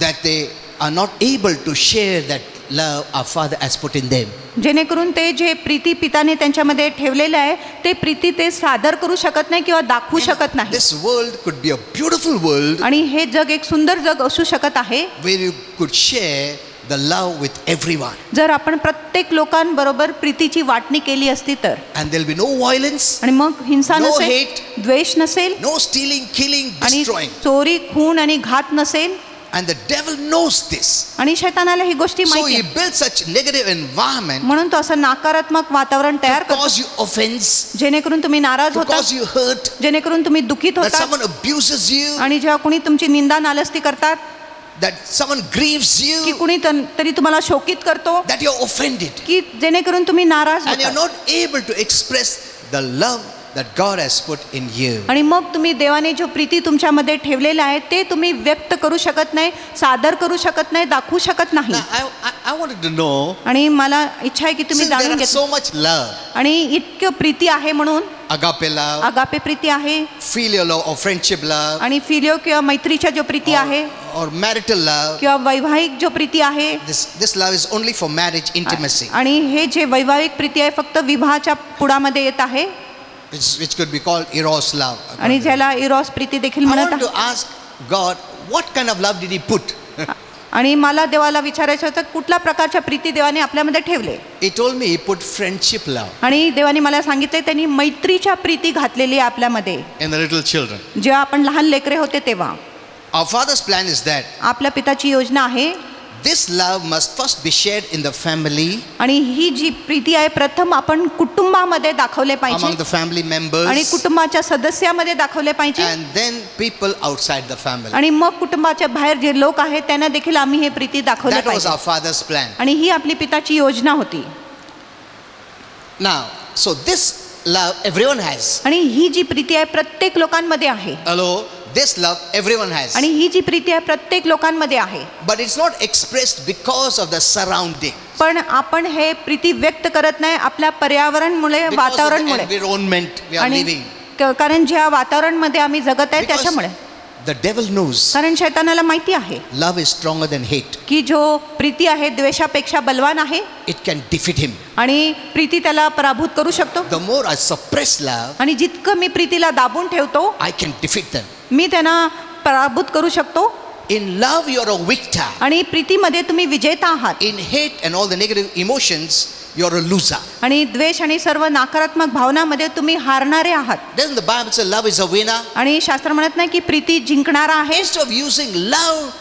that they are not able to share that love our Father has put in them. जेणेकरून ते जे प्रीती पिताने त्यांच्यामध्ये ठेवलेले आहे ते प्रीती ते सादर करू शकत नाही किंवा दाखवू शकत नाही. This world could be a beautiful world आणि हे जग एक सुंदर जग असू शकत आहे where you could share the love with everyone. जर आपण प्रत्येक लोकांबरोबर प्रीतीची वाटणी केली असती तर. And there'll be no violence, आणि मग हिंसा no नसेल, hate, द्वेष नसेल, no stealing, killing, आणि destroying. चोरी खून आणि घात नसेल. And the devil knows this. आणि शैतानाला ही गोष्टी So माहिती he आहे. builds such negative environment म्हणून तो असं नकारात्मक वातावरण तयार to करतो cause you offense, जेणेकरून तुम्ही नाराज to होता, cause you hurt, जेणेकरून तुम्ही दुखित that होता, someone abuses you, आणि जेव्हा कुणी तुमची निंदा नालस्ती करतात, that someone grieves की you, कुणी तरी तुम्हाला शोकित करतो, that you're offended. की जेणेकरून तुम्ही नाराज And you're होता, not able to express the love that God has put in you. आणि मग तुम्ही देवाने जो प्रीती तुमच्यामध्ये ठेवलेला आहे ते तुम्ही व्यक्त करू शकत नाही, सादर करू शकत नाही, दाखवू शकत नाही. Now, I wanted to know, आणि मला इच्छा आहे की तुम्ही since there जाणून is घ्या, so much love, आणि इतकं प्रीती आहे म्हणून agape love, अगापे प्रीती आहे, filial love or friendship love, आणि फिलिओ किंवा मैत्रीच्या जो प्रीती आहे or marital love, किंवा वैवाहिक जो प्रीती आहे, this love is only for marriage intimacy, आणि हे जे वैवाहिक प्रीती आहे फक्त विवाहाच्या पुढामध्ये येत आहे, which could be called eros love. आणि ज्याला इरॉस प्रीती देखील I म्हणत want to ask God, what kind of love did He put? आणि मला देवाला विचारायचं होतं कुठल्या प्रकारच्या प्रीती देवाने आपल्यामध्ये ठेवले. He told me He put friendship love आणि देवाने मला सांगितले त्यांनी मैत्रीच्या प्रीती घातलेली आहे आपल्यामध्ये. in the little children. जेव्हा आपण लहान लेकरे होते तेव्हा Our Father's plan is that आपल्या पिताची योजना आहे, this love must first be shared in the family, आणि ही जी प्रीती आहे प्रथम आपण कुटुंबामध्ये दाखवले among पाहिजे, the family आणि members, कुटुंबाच्या सदस्यामध्ये दाखवले पाहिजे, and then people outside the family. आणि मग कुटुंबाच्या बाहेर जे लोक आहेत त्यांना देखील आम्ही हे प्रीती दाखवले That was पाहिजे. our Father's plan. आणि ही आपली पिताची योजना होती. Now, so this love everyone has. आणि ही जी प्रीती आहे प्रत्येक लोकांमध्ये आहे, Hello, this love everyone has. आणि ही जी प्रीती आहे प्रत्येक लोकांमध्ये आहे, But it's not expressed because of the surrounding, पण आपण हे प्रीती व्यक्त करत नाही आपल्या पर्यावरणमुळे, because of the वातावरणमुळे, environment we are आणि living. कारण ज्या वातावरणमध्ये आम्ही जगत आहे Because त्याच्यामुळे. the devil knows कारण शैतानाला माहिती आहे love is stronger than hate. की जो प्रीती आहे द्वेषापेक्षा बलवान आहे, It can defeat him. आणि प्रीती त्याला पराभूत करू शकतो. The more I suppress love, आणि जितकं मी प्रीतीला दाबून ठेवतो I can defeat them. मी त्यांना पराभूत करू शकतो. In love, you're a victor. आणि प्रीतीमध्ये तुम्ही विजेता आहात, In hate and all the negative emotions, you're a loser. आणि द्वेष आणि सर्व नकारात्मक भावनामध्ये तुम्ही हारणारे आहात. Doesn't the Bible say love is a winner? आणि शास्त्र म्हणत नाही की प्रीती जिंकणारा आहे. Instead of using love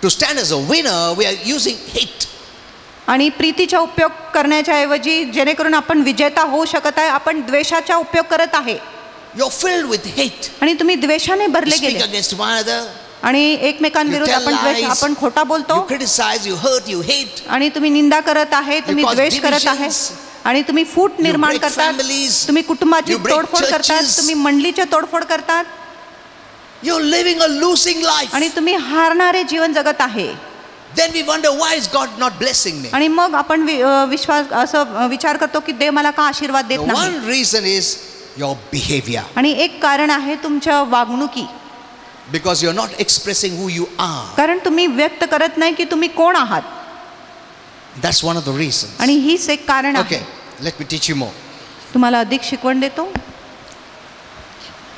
to stand as a winner, we are using hate. आणि प्रीतीचा उपयोग करण्याच्या ऐवजी जेणेकरून आपण विजेता होऊ शकत आहे, आपण द्वेषाचा उपयोग करत आहे. You're filled with hate. आणि तुम्ही द्वेषाने You भरले speak गेले, against one another. आणि एकमेकांविरुद्ध You tell आपण द्वेष, lies. आपण खोटा बोलतो, You criticize, you hurt, you hate. आणि तुम्ही निंदा करत आहे, तुम्ही cause द्वेष करत आहे, divisions. आणि तुम्ही फूट निर्माण break करतात, families. तुम्ही कुटुंबाची You break तोडफोड करतात, churches. तुम्ही मंडलीची तोडफोड करतात, You're living a losing life. आणि तुम्ही हारणारे जीवन जगत आहे. Then we wonder, why is God not blessing me? आणि मग आपण विश्वास असं विचार करतो की देव मला का आशीर्वाद The देत नाही. one reason is your behavior. आणि एक कारण आहे तुमच्या वागणुकी, Because you're not expressing who you are. कारण तुम्ही व्यक्त करत नाही की तुम्ही कोण आहात. That's one of the reasons. आणि हीच एक कारण आहे. Okay, let me teach you more. तुम्हाला अधिक शिकवण देतो.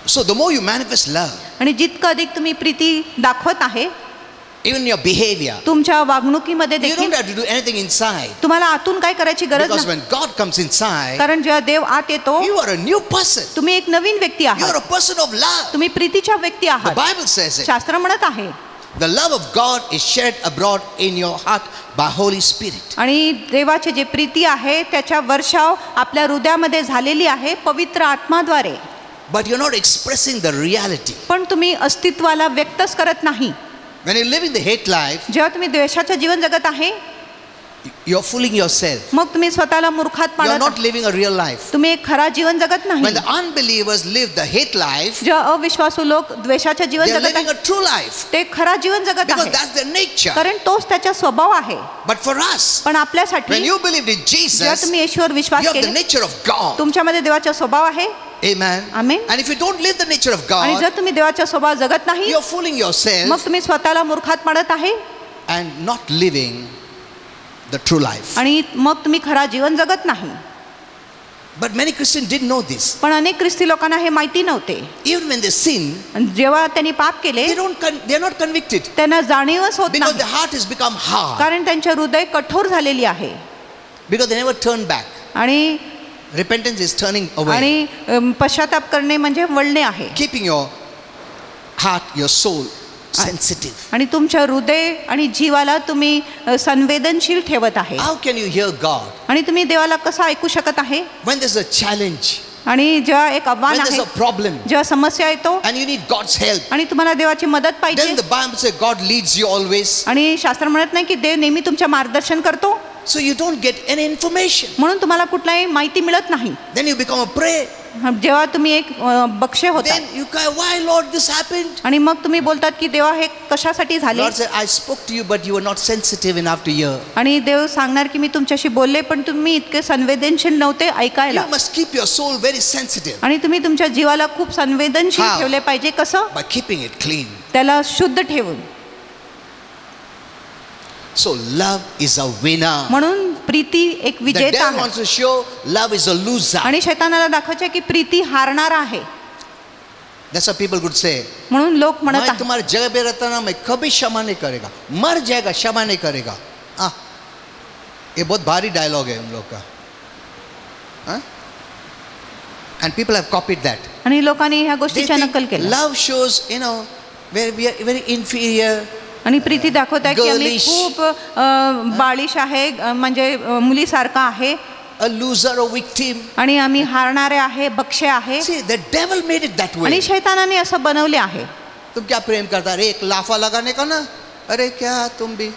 So the more you manifest love, आणि जितकं अधिक तुम्ही प्रीती दाखवत आहे even your behavior, तुमच्या वागणुकीमध्ये you देखील, don't have to do anything inside. तुम्हाला आतून काय करायची गरज Because नाही. when God comes inside, कारण जेव्हा देव आत येतो you are a new person. तुम्ही एक नवीन व्यक्ती You are आहात, a person of love. तुम्ही प्रीतीच्या व्यक्ती The आहात. Bible says it. शास्त्र म्हणत आहे The love of God is shared abroad in your heart by Holy Spirit. आणि देवाचे जे प्रीती आहे त्याच्या वर्षाव आपल्या हृदयामध्ये झालेली आहे पवित्र आत्माद्वारे. But you're not expressing the reality. पण तुम्ही अस्तित्वाला व्यक्तच करत नाही. When you're living the hate life, जेव्हा तुम्ही द्वेषाचं जीवन जगत आहे you're fooling yourself. मग तुम्ही स्वतःला मूर्खात You're पाडत not आहात. living a real life. तुम्ही एक खरा जीवन जगत नाही. When the unbelievers live the hate life, जे अविश्वासू लोक द्वेषाचं जीवन they're जगत living आहेत a true life. ते खरा जीवन जगत Because आहे, that's their nature. कारण तोच त्याचा स्वभाव आहे. But for us, पण when आपल्यासाठी you believed in जेव्हा Jesus, तुम्ही येशूवर विश्वास you have the केले, nature of God. तुमच्यामध्ये देवाचा स्वभाव आहे. Amen. Amen. And if you don't live the nature of आणि God, जर तुम्ही देवाचा स्वभाव जगत नाही you're fooling मग yourself तुम्ही स्वतःला मूर्खात पाडत आहे and not living the true life. आणि मग तुम्ही खरा जीवन जगत नाही. But many Christians didn't know this. पण अनेक ख्रिस्ती लोकांना हे माहिती नव्हते. Even when they sin, आणि जेव्हा त्यांनी पाप केले they're not convicted त्यांना जाणीवच होत because नाही, their heart has become hard. कारण त्यांचे हृदय कठोर झालेली आहे. Because they never turn back. आणि Repentance is turning away. आणि पश्चाताप करणे म्हणजे वळणे आहे. Keeping your heart, your soul sensitive. आणि तुमच्या हृदय आणि जीवाला तुम्ही संवेदनशील ठेवत आहे. How can you hear God आणि तुम्ही देवाला कसं ऐकू शकत आहे? when there's a challenge, आणि जेव्हा एक आव्हान when there's आहे, a problem, जेव्हा समस्या येतो and you need God's help? आणि तुम्हाला देवाची मदत पाहिजे, Doesn't the Bible say God leads you always? आणि शास्त्र म्हणत नाही की देव नेहमी तुमचे मार्गदर्शन करतो, So you don't get any information. म्हणून तुम्हाला कुठलाही माहिती मिळत नाही. Then you become a prey. जेव्हा तुम्ही एक बक्षे होता Then you cry, why Lord this happened? आणि मग तुम्ही बोलतात की देवा हे कशासाठी झाले, Lord said, I spoke to you but you were not sensitive enough to hear. आणि देव सांगणार की मी तुमच्याशी बोलले पण तुम्ही इतके संवेदनशील नव्हते ऐकायला. You must keep your soul very sensitive आणि तुम्ही तुमच्या जीवाला खूप संवेदनशील How? ठेवले पाहिजे. कसं? by keeping it clean. त्याला शुद्ध ठेवून. So love is a winner. म्हणून प्रीती एक The विजेता devil आहे wants to show love is a loser. आणि शैतानाला दाखवायचे की प्रीती हारणारा आहे. That's what people could say. म्हणून लोक म्हणत मैं आहेत तुम्हारे जगह पे रहता ना मैं कभी क्षमा नहीं करेगा, मर जाएगा क्षमा नहीं करेगा. ये बहुत भारी डायलॉग है हम लोग का. And people have copied that. आणि लोकांनी ह्या They गोष्टीच्या think नकल केलं love shows, where we are very inferior. आणि प्रीती दाखवत आहे की आम्ही Girlish. खूप बालिश आहे, म्हणजे मुलीसारखा आहे, A loser, a victim. आणि आम्ही हारणारे आहे, बक्षे आहे. See, the devil made it that way. आणि शैतानाने असं बनवले आहे. तुम क्या प्रेम करता? अरे एक लाफा लगाने का ना, अरे क्या तुम भी.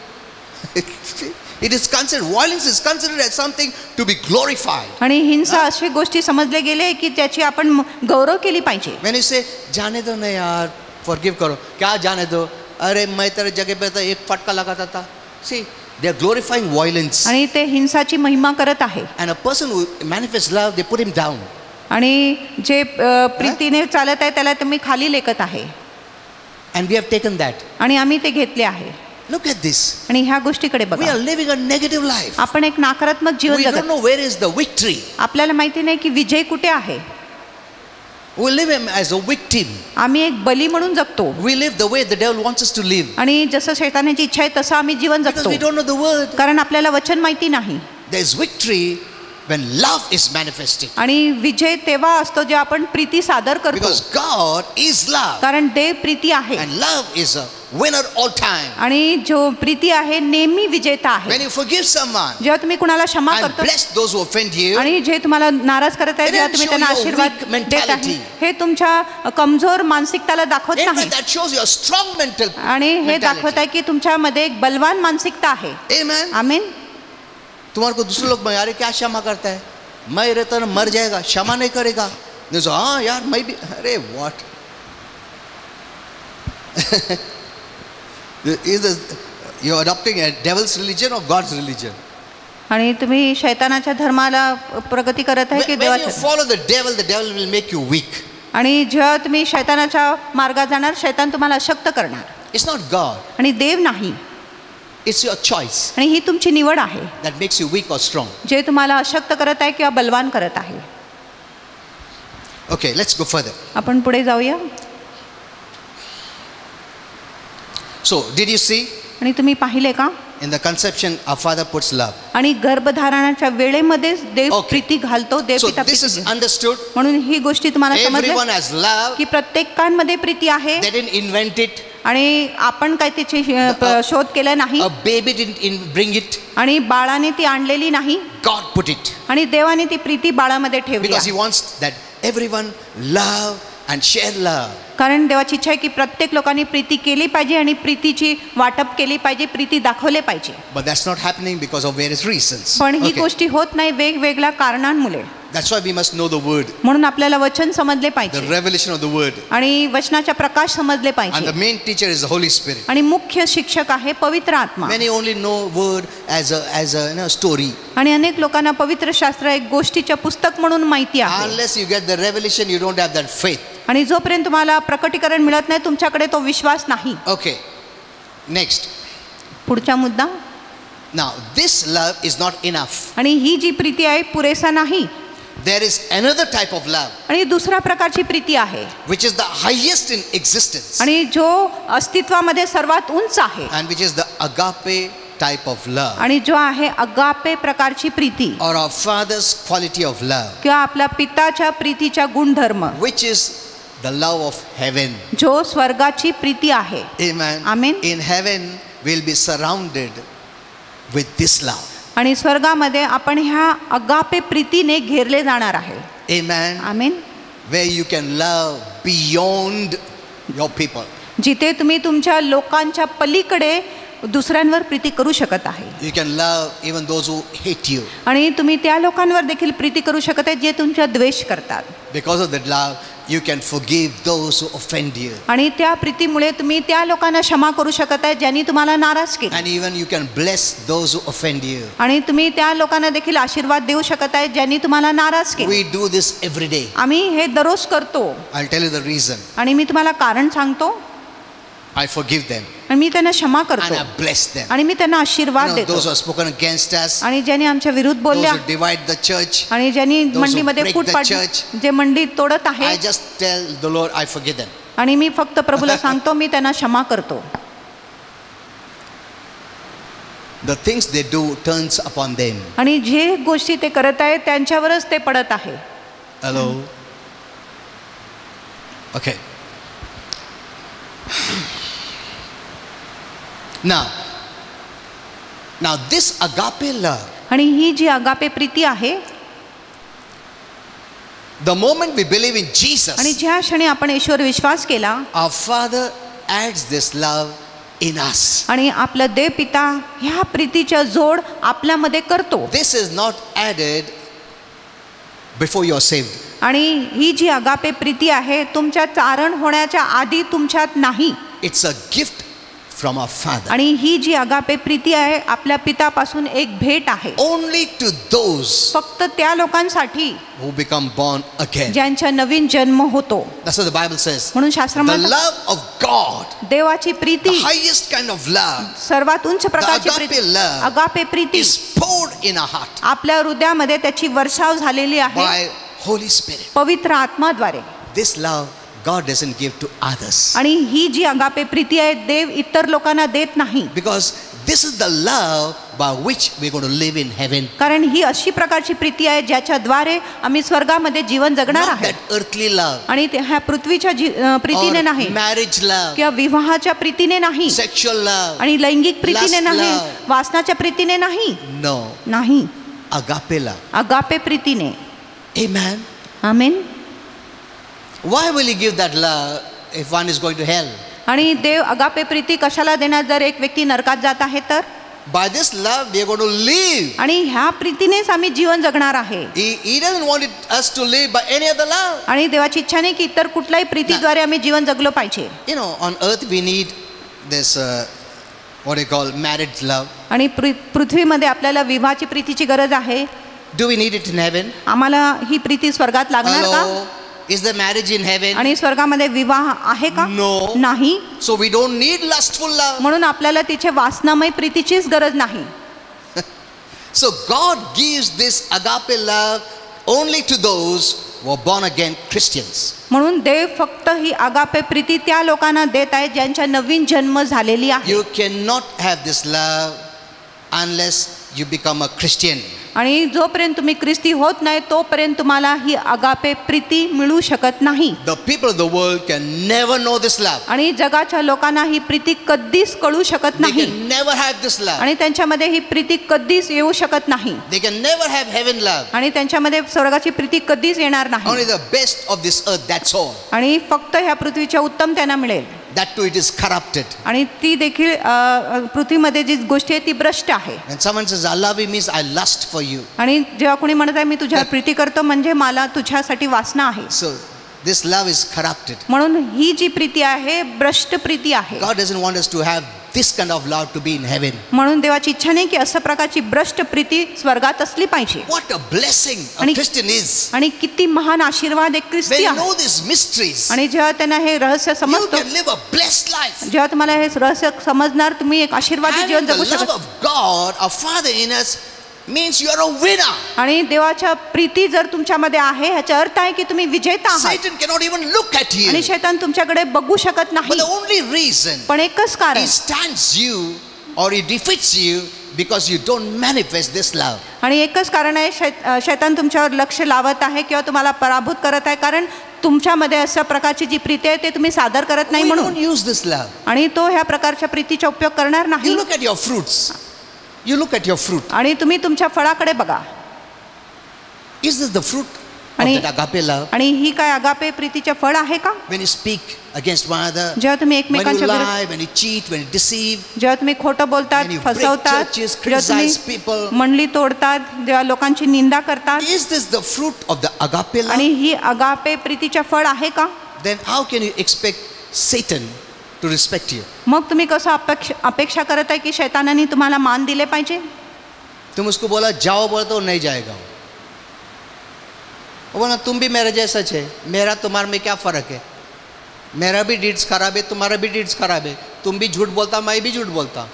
It is considered, violence is considered as something to be glorified. आणि हिंसा अशी गोष्टी समजले गेले की त्याची आपण गौरव केली पाहिजे. When you say जाने दो ना यार, forgive करो, क्या जाने दो, अरे मैं तेरे जगह पे तो एक फटका लगाता था. See, they are glorifying violence. आणि ते हिंसाची महिमा करत आहे. And a person who manifests love, they put him down. आणि जे प्रीतीने चालत आहे त्याला तुम्ही खाली लेखत आहे. And we have taken that. आणि आम्ही ते घेतले आहे. Look at this. आणि ह्या गोष्टीकडे We बघा. are living a negative life. आपण एक नकारात्मक जीवन We don't जगत. know where is the victory. आपल्याला माहिती नाही की विजय कुठे आहे. We live as a victim. आम्ही एक बली म्हणून जगतो. We live the way the devil wants us to live. आणि जसं शैतानाची इच्छा आहे तसं आम्ही जीवन Because जगतो. we don't know the word. कारण आपल्याला वचन माहिती नाही. There is victory when love is manifested. आणि विजय तेव्हा असतो जेव्हा आपण प्रीती सादर करतो. Because God is love. कारण देव प्रीती आहे. And love is a winner all time. आणि जो प्रीती आहे नेहमी विजेता आहे. When you forgive someone जेव्हा तुम्ही कुणाला क्षमा and करतो bless those who offend you, आणि जे तुम्हाला नाराज करत आहे It जेव्हा doesn't तुम्ही show त्यांना your आशीर्वाद weak देत mentality. आहे हे तुमच्या कमजोर मानसिकताला दाखवत in नाही. fact, that shows your strong mental आणि हे दाखवत mentality. आहे की तुमच्यामध्ये एक बलवान मानसिकता आहे. Amen. आमीन. तुम्हारे को दूसरे लोग अरे क्या क्षमा करता है, मैं रहता ना मर जाएगा, क्षमा नहीं करेगा. हाँ यार मैं भी, अरे what? You're adopting a devil's religion or God's religion? आणि तुम्ही शैतानाच्या धर्माला प्रगती करत आहे की When you देवाच्या. follow the devil will make you weak. आणि जेव्हा तुम्ही शैतानाच्या मार्गात जाणार शैतान तुम्हाला अशक्त करणार. It's not God. आणि देव नाही. It's your choice आणि ही तुमची निवड आहे that makes you weak or strong. जे तुम्हाला अशक्त करत आहे किंवा बलवान करत आहे. Okay, let's go further. आपण पुढे जाऊया. So, did you see? आणि तुम्ही पाहिले का? In the conception, our Father puts love. आणि गर्भधारणाच्या वेळेमध्ये देव Okay. प्रीती घालतो. देव So, पिता this is प्रीती. understood. म्हणून ही गोष्टी तुम्हाला Everyone समजल्या has love. की प्रत्येकांमध्ये प्रीती आहे. They didn't invent it. आणि आपण काय त्याची शोध केला नाही. A baby didn't bring it. आणि बाळाने ती आणलेली नाही. God put it. आणि देवाने ती प्रीती बाळामध्ये ठेवली Because He आहे. wants that everyone love and share love. कारण देवाची इच्छा आहे की प्रत्येक लोकांनी प्रीती केली पाहिजे आणि प्रीतीची वाटप केली पाहिजे, प्रीती दाखवले पाहिजे. But that's not happening because of various reasons. पण ही Okay. गोष्टी होत नाही वेगवेगळ्या कारणांमुळे. That's why we must know the word, म्हणून आपल्याला वचन समजले the पाहिजे revelation of the word. आणि वचनाचा प्रकाश समजले And पाहिजे. the main teacher is the Holy Spirit. आणि मुख्य शिक्षक आहे पवित्र आत्मा. Many only know word as a story. आणि अनेक लोकांना पवित्र शास्त्र एक गोष्टीच्या पुस्तक म्हणून माहिती आहे. Unless you get the revelation, you don't have that faith. आणि जोपर्यंत तुम्हाला प्रकटीकरण मिळत नाही तुमच्याकडे तो विश्वास नाही. Okay. Next. पुढचा मुद्दा. Now, this love is not enough. आणि ही जी प्रीती आहे पुरेसा नाही. There is another type of love, आणि दुसऱ्या प्रकारची प्रीती आहे which is the highest in existence, आणि जो अस्तित्वामध्ये सर्वात उंच आहे and which is the agape type of love, आणि जो आहे अगापे प्रकारची Preeti or our Father's quality of love, किंवा आपल्या पिताच्या प्रीतीच्या गुणधर्म, which is the love of heaven. जो स्वर्गाची प्रीती आहे. Amen. Amen. In heaven we'll be surrounded with this love. आणि स्वर्गामध्ये आपण ह्या अगापे प्रीतीने घेरले जाणार आहे. Amen. Amen. Where you can love beyond your people. जिथे तुम्ही तुमच्या लोकांच्या पलीकडे दुसऱ्यांवर प्रीती करू शकत आहे. You can love even those who hate you. आणि तुम्ही त्या लोकांवर देखील प्रीती करू शकत आहे जे तुमचा द्वेष करतात. Because of that love, you can forgive those who offend you. आणि त्या प्रीतीमुळे तुम्ही त्या लोकांना क्षमा करू शकत आहे ज्यांनी तुम्हाला नाराज केले. And even you can bless those who offend you. आणि तुम्ही त्या लोकांना देखील आशीर्वाद देऊ शकत आहे ज्यांनी तुम्हाला नाराज केले. We do this every day. आम्ही हे दररोज करतो. I'll tell you the reason. आणि मी तुम्हाला कारण सांगतो. I forgive them. आणि मी त्यांना क्षमा And करतो. I bless them. आणि मी त्यांना आशीर्वाद देतो. Those who have spoken against us, आणि ज्यांनी आमच्या विरुद्ध those बोलल्या, who divide the church, आणि ज्यांनी who मंडळीमध्ये break फूट the पाडली, church, जे मंडळी तोडत I आहे, just tell the Lord, I forgive them. आणि मी फक्त प्रभूला सांगतो मी त्यांना क्षमा करतो. The things they do turns upon them. आणि जे गोष्टी ते करत आहेत त्यांच्यावरच ते पडत आहे. Hello. Okay. Now this agape love, आणि ही जी अगापे प्रीती आहे, the moment we believe in आणि Jesus, ज्या क्षणी आपण येशूवर विश्वास केला, our Father adds this love in us. आणि आपला देव पिता ह्या प्रीतीच्या जोड आपल्यामध्ये करतो. This is not added before you are saved. आणि ही जी अगापे प्रीती आहे तुमच्या चारण होण्याच्या आधी तुमच्यात नाही. It's a gift from our Father. आणि ही जी अगापे प्रीती आहे आपल्या पितापासून एक भेट आहे. Only to those फक्त त्या लोकांसाठी who become born again. ज्यांचा नवीन जन्म होतो. That's what the Bible says. म्हणून शास्त्र The म्हणतं love of God, देवाची Preeti, the highest kind of love, सर्वात उंच प्रकारची The agape Preeti, love agape Preeti is poured in our heart आपल्या हृदयामध्ये त्याची वर्षाव झालेली आहे by Holy Spirit. पवित्र आत्माद्वारे. This love God doesn't give to others. आणि ही जी अगापे प्रीती आहे देव इतर लोकांना देत नाही. Because this is the love by which we're going to live in heaven. कारण ही अशी प्रकारची प्रीती आहे ज्याच्याद्वारे आम्ही स्वर्गामध्ये जीवन जगणार Not आहे. that earthly love आणि ह्या पृथ्वीच्या प्रीतीने or नाही, marriage love, किंवा विवाहाच्या प्रीतीने नाही, sexual love. आणि लैंगिक प्रीतीने lust नाही, love. वासनाच्या प्रीतीने नाही. No, नाही, agape love. अगापे प्रीतीने. Amen. Amen. Why will he give that love if one is going to hell? आणि देव अगापे प्रीती कशाला देणार जर एक व्यक्ती नरकात जात आहे तर? By this love we are going to live. आणि ह्या प्रीतीनेच आम्ही जीवन जगणार आहे. He doesn't want us to live by any other love. आणि देवाची इच्छा नाही की इतर कुठल्याही प्रीतीद्वारे आम्ही जीवन जगलो पाहिजे. You know, on earth we need this what do you call marriage love. आणि पृथ्वीमध्ये आपल्याला विवाहाची प्रीतीची गरज आहे. Do we need it in heaven? आम्हाला ही प्रीती स्वर्गात लागणार का? Hello? Is there marriage in heaven? आणि स्वर्गामध्ये विवाह आहे का? No. नाही. So we don't need lustful love. म्हणून आपल्याला तिचे वासनामय प्रीतीचीच गरज नाही. So God gives this agape love only to those who are born again Christians. म्हणून देव फक्त ही अगापे प्रीती त्या लोकांना देत आहे ज्यांचा नवीन जन्म झालेली आहे. You cannot have this love unless you become a Christian. आणि जोपर्यंत तुम्ही ख्रिस्ती होत नाही तोपर्यंत तुम्हाला ही अगापे प्रीती मिळू शकत नाही. The people of the world can never know this love. आणि जगाच्या लोकांना ही प्रीती कधीच कळू शकत They नाही. can never have this love. आणि त्यांच्यामध्ये ही प्रीती कधीच येऊ शकत नाही. They can never have heaven love. आणि त्यांच्यामध्ये स्वर्गाची प्रीती कधीच येणार नाही. Only the best of this earth, that's all. आणि फक्त ह्या पृथ्वीच्या उत्तम त्यांना मिळेल. That too it is corrupted. आणि ती देखील पृथ्वीमध्ये जी गोष्ट आहे ती भ्रष्ट आहे. When someone says I love you means I lust for you. आणि जेव्हा कोणी म्हणत आहे मी तुझ्यावर प्रीती करतो म्हणजे मला तुझ्यासाठी वासना आहे. So this love is corrupted. म्हणून ही जी प्रीती आहे भ्रष्ट प्रीती आहे. God doesn't want us to have this kind of love to be in heaven. म्हणून देवाची इच्छा नाही की अशा प्रकारची भ्रष्ट प्रीती स्वर्गात असली पाहिजे. What a blessing a आणि- Christian is. आणि किती महान आशीर्वाद एक When ख्रिस्ती you आहे. know these mysteries, आणि जेव्हा त्यांना हे रहस्य you समजतं, can live a blessed life. जेव्हा तुम्हाला हे रहस्य समजणार तुम्ही एक आशीर्वादी जीवन Having the जगू love शकता. of God, our Father in us, means you are a winner. आणि देवाच्या प्रीती जर तुमच्यामध्ये आहे ह्याचा अर्थ आहे की तुम्ही विजेता आहात. Satan cannot even look at you. आणि शैतान तुमच्याकडे बघू शकत But नाही. the only reason पण एकच कारण, he stands you or he defeats you because you don't manifest this love. आणि एकच कारण आहे शैतान तुमच्यावर लक्ष लावत आहे किंवा तुम्हाला पराभूत करत आहे कारण तुमच्यामध्ये अशा प्रकारची जी प्रीती आहे ते तुम्ही सादर करत नाही We म्हणून. don't use this love. आणि तो ह्या प्रकारच्या प्रीतीचा उपयोग करणार You नाही. look at your fruits. You look at your fruit. आणि तुम्ही तुमच्या फळाकडे बघा. Is this the fruit of आणि that agape love? आणि ही काय अगापे प्रीतीचे फळ आहे का? When you speak against one another, जेव्हा तुम्ही when you एकमेकांच्या विरुद्ध, lie, when you cheat, when you deceive, जेव्हा तुम्ही खोटं बोलतात, when you break फसवतात, churches, जेव्हा criticize तुम्ही people. मंडळी तोडतात, जेव्हा लोकांची निंदा करतात, is this the fruit of the agape love? आणि ही अगापे प्रीतीचे फळ आहे का? Then how can you expect Satan to respect you? मग तुम्ही कसं अपेक्षा करत आहे की शैतानाने तुम्हाला मान दिले पाहिजे? तुम उसको बोला जाओ, बोला तो नहीं जाएगा वो बोला तुम भी मेरे जैसा है, मेरा तुम्हारे में क्या फ़र्क है, मेरा भी डीड्स खराब है, तुम्हारा भी डीड्स खराब है, तुम भी झूठ बोलता, मैं भी झूठ बोलता,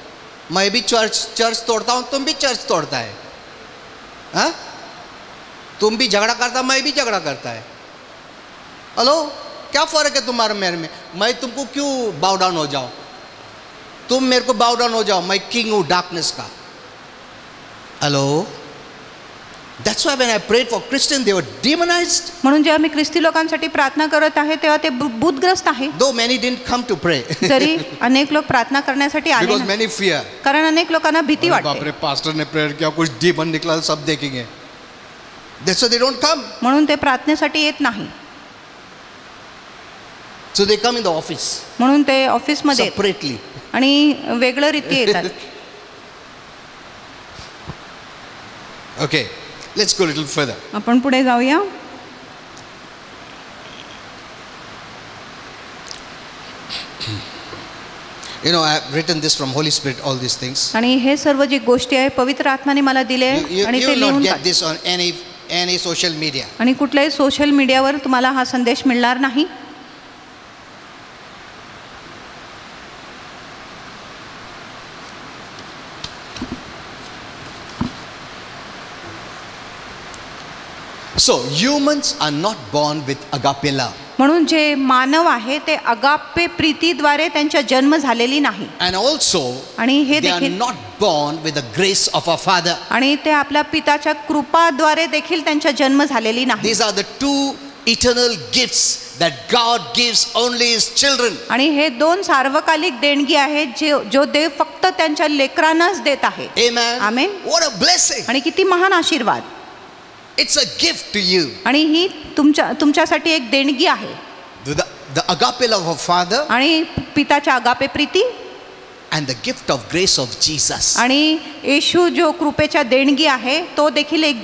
मैं भी चर्च तोड़ता हूँ, तुम भी चर्च तोड़ता है, हाँ? तुम भी झगड़ा करता, मैं भी झगड़ा करता है. हेलो, क्या फ़र्क है तुम्हारे मेरे में? मैं तुमको क्यों बाउ डाउन हो जाऊँ, तुम मेरे को बाउ डाउन हो जाओ, मैं किंग हूँ डार्कनेस का. Hello. That's why when I prayed for Christians, they were demonized. म्हणून जेव्हा मी ख्रिस्ती लोकांसाठी प्रार्थना करत आहे तेव्हा ते भूतग्रस्त आहे. Though many didn't come to pray. तरी अनेक लोक प्रार्थना करण्यासाठी आले Because नाही. many fear. कारण अनेक लोकांना भीती बाप वाटते. रे, पास्टर ने प्रेयर किया, कुछ demon निकला, सब देखेंगे. That's why they don't come. म्हणून ते प्रार्थनेसाठी येत नाही. So they come in the office. म्हणून ते ऑफिसमध्ये Separately. आणि वेगळं रीती येतात. Okay, let's go a little further. आपण पुढे जाऊया. You know, I have written this from Holy Spirit, all these things. आणि हे सर्व जी गोष्टी आहे पवित्र आत्म्याने मला दिले You आणि ते will not लिहून get काढ. this on any social media. आणि कुठल्याही सोशल मीडियावर तुम्हाला हा संदेश मिळणार नाही. So humans are not born with agape love. म्हणून जे मानव आहे ते अगापे प्रीतीद्वारे त्यांचा जन्म झालेली नाही. And also, आणि हे they are देखील not born with the grace of our Father. आणि ते आपल्या पिताच्या कृपाद्वारे देखील त्यांचा जन्म झालेली नाही. These are the two eternal gifts that God gives only His children. आणि हे दोन सार्वकालिक देणगी आहेत जो देव फक्त त्यांच्या लेकरांनाच देत आहे. Amen. Amen. What a blessing. आणि किती महान आशीर्वाद. It's a gift to you. आणि ही तुमच्यासाठी एक देणगी आहे. The agape love of Father आणि पिताच्या अगापे प्रीती and the gift of grace of Jesus. आणि येशू जो कृपेच्या देणगी आहे तो देखील एक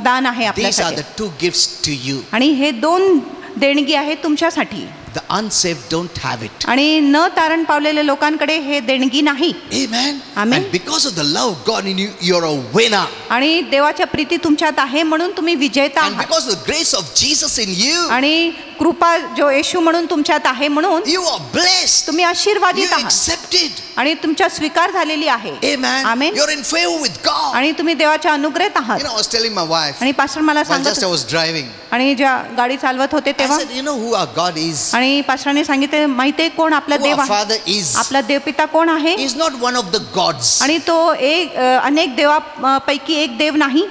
दान आहे These are आपल्यासाठी. the two gifts to you. आणि हे दोन देणगी आहेत तुमच्यासाठी. The unsaved don't have it. आणि न तारण पावलेल्या लोकांकडे हे देणगी नाही. Amen. Amen. And because of the love of God in you, you're a winner. आणि देवाच्या प्रीती तुमच्यात आहे म्हणून तुम्ही विजेता And आहात. because of the grace of Jesus in you, आणि कृपा जो येशू म्हणून तुमच्यात आहे म्हणून you are blessed. तुम्ही आशीर्वादित You're आहात accepted. आणि तुमच्या स्वीकार झालेली आहे. Amen. Amen. You're in favor with God. आणि तुम्ही देवाच्या अनुग्रहित आहात. You know, I was telling my wife आणि पास्टर मला while just I सांगत was driving. आणि ज्या गाडी चालवत होते I तेव्हा said, you know who our God is? आणि पास्टरांनी सांगितले माहितीये कोण आपला Who देव our आहे. Father is? आपला देवपिता कोण आहे. He's not one of the gods. आणि तो एक अनेक देवापैकी एक देव नाही.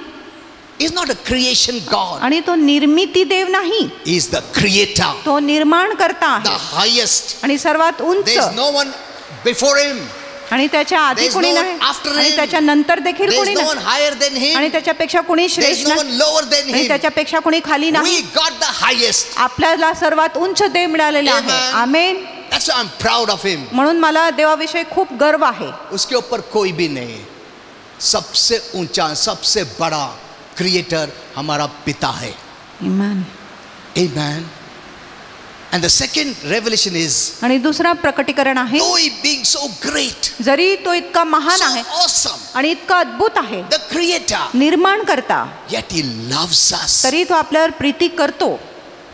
He's not a creation God. आणि तो निर्मिती देव नाही. He's the creator, तो निर्माण करता the आहे highest. आणि सर्वात उंच. There's no one before him. आणि त्याच्या आधी There's कोणी no नाही one after आणि him. त्याच्या नंतर देखील There's कोणी no नाही one higher than him. आणि त्याच्यापेक्षा कोणी There's श्रेष्ठ no नाही one lower than आणि him. त्याच्यापेक्षा कोणी खाली नाही. We got the highest. आपल्याला सर्वात उंच देव मिळालेले आहे. Amen. Amen. That's why I'm proud of him. म्हणून मला देवाविषयी खूप गर्व आहे. उसके ऊपर कोई भी नहीं. सबसे ऊंचा, सबसे बड़ा क्रिएटर हमारा पिता है. Amen. Amen. And the second revelation is, आणि दुसरा प्रकटीकरण आहे though he being so great, जरी तो इतका महान so आहे awesome, आणि इतका अद्भुत आहे the creator, निर्माण करता yet he loves us. तरी तो आपल्यावर प्रीती करतो.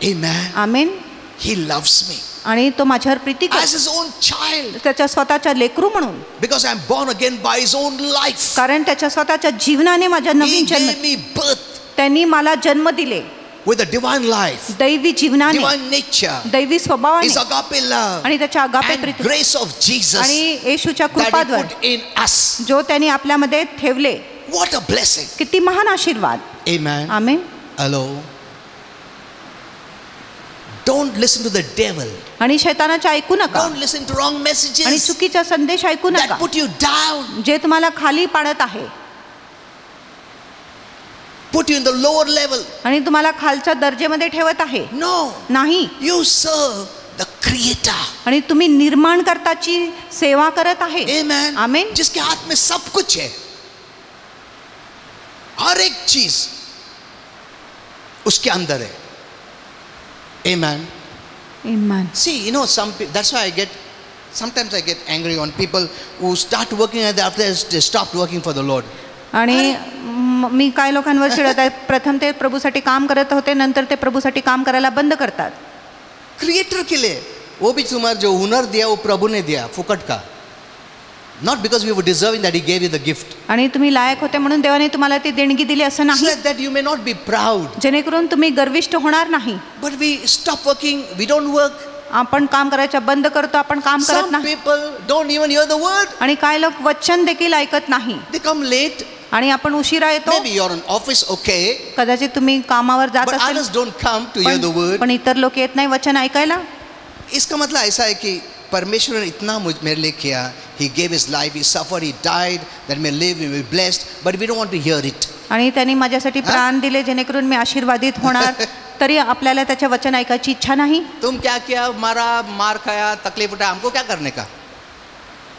Amen. Amen. He loves me आणि तो माझ्यावर प्रीती as करतो his own child त्याच्या स्वतःच्या लेकरू म्हणून. because I'm born again by his own life. कारण त्याच्या स्वतःच्या जीवनाने माझ्या He नवीन जन्म gave me birth त्यांनी मला जन्म दिले with a divine life, दैवी जीवनाने divine nature, दैवी स्वभावाने his agape love आणि त्याच्या agape and Preeti grace of Jesus आणि येशूच्या that he कृपाद्वारे put in us. जो त्यांनी आपल्यामध्ये ठेवले. What a blessing. किती महान आशीर्वाद. Amen. Amen. Hello. Don't listen to the devil. आणि शैतानाचे ऐकू नका Don't listen to wrong आणि messages चुकीचा संदेश ऐकू that नका put you down, जे तुम्हाला खाली पाडत आहे put you in the lower level. आणि तुम्हाला खालच्या दर्जेमध्ये ठेवत आहे. No, नाही, you serve the Creator. आणि तुम्ही निर्माणकर्ताची सेवा करत आहे. Amen. आमेन. जिसके हाथ में सब कुछ है, हर एक चीज उसके अंदर है. Amen. Amen. See, you know, that's why sometimes I get angry on people who start working and after they stopped working for the Lord. आणि मी काय लोकांवर चिडत आहे, प्रथम ते प्रभूसाठी काम करत होते, नंतर ते प्रभूसाठी काम करायला बंद करतात. क्रिएटर के लिए वो भी तुम्हारा जो हुनर दिया वो प्रभु ने दिया, फुकट का. Not because we were deserving that he gave you the gift. आणि तुम्ही लायक होते म्हणून देवाने तुम्हाला ती देणगी दिली असं नाही, So that you may not be proud. जेणेकरून तुम्ही गर्विष्ठ होणार नाही. But we stop working, we don't work. आपण काम करायचं बंद करतो, आपण काम करत Some नाही. people don't even hear the word. आणि काय लोक वचन देखील ऐकत नाही They come late. आणि आपण उशिरा येतो. Maybe you're in office, okay. कदाचित तुम्ही कामावर जात But असाल, others don't come to hear the word. पण इतर लोक येत नाही वचन ऐकायला. इसका मतलब ऐसा है कि परमेश्वर ने इतना मेरे लिए KIA. He gave his life, he suffered, he died, that may live, we will be blessed. But we don't want to hear it. आणि त्यांनी माझ्यासाठी प्राण दिले जेणेकरून मी आशीर्वादित होणार, तरी आपल्याला त्याचे वचन ऐकायची इच्छा नाही. तुम क्या किया, मारा, मार खाया, तकलीफ उठाया, हमको क्या करने का?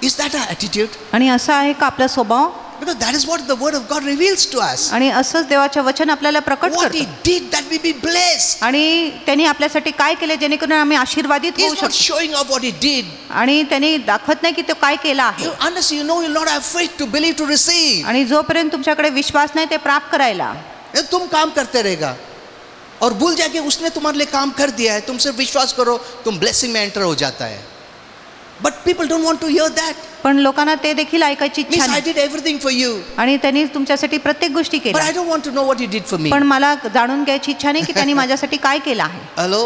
Is that our attitude? आणि असं आहे का आपला स्वभाव? Because that is what the word of God reveals to us. आणि असंच देवाचे वचन आपल्याला प्रकट What he करतं. did that we be blessed. आणि त्यांनी आपल्यासाठी काय केले जेणेकरून आम्ही आशीर्वादित होऊ He's not शकतो. showing off what he did. आणि त्यांनी दाखवत नाही की तो काय केला आहे. Unless you know you'll not have faith to believe, to receive. आणि जोपर्यंत तुमच्याकडे विश्वास नाही ते प्राप्त करायला, तुम काम करते रहेगा और भूल जाए कि उसने तुम्हारे लिए काम कर दिया है. तुम सिर्फ विश्वास करो, तुम ब्लेसिंग में एंटर हो जाता है. But people don't want to hear that. पण लोकांना ते देखील ऐकायची इच्छा Means I नाही. did everything for you, आणि त्यांनी तुमच्यासाठी प्रत्येक गोष्टी but केल्या, I don't want to know what he did for me. पण मला जाणून घ्यायची इच्छा नाही की त्यांनी माझ्यासाठी काय केलं आहे. Hello,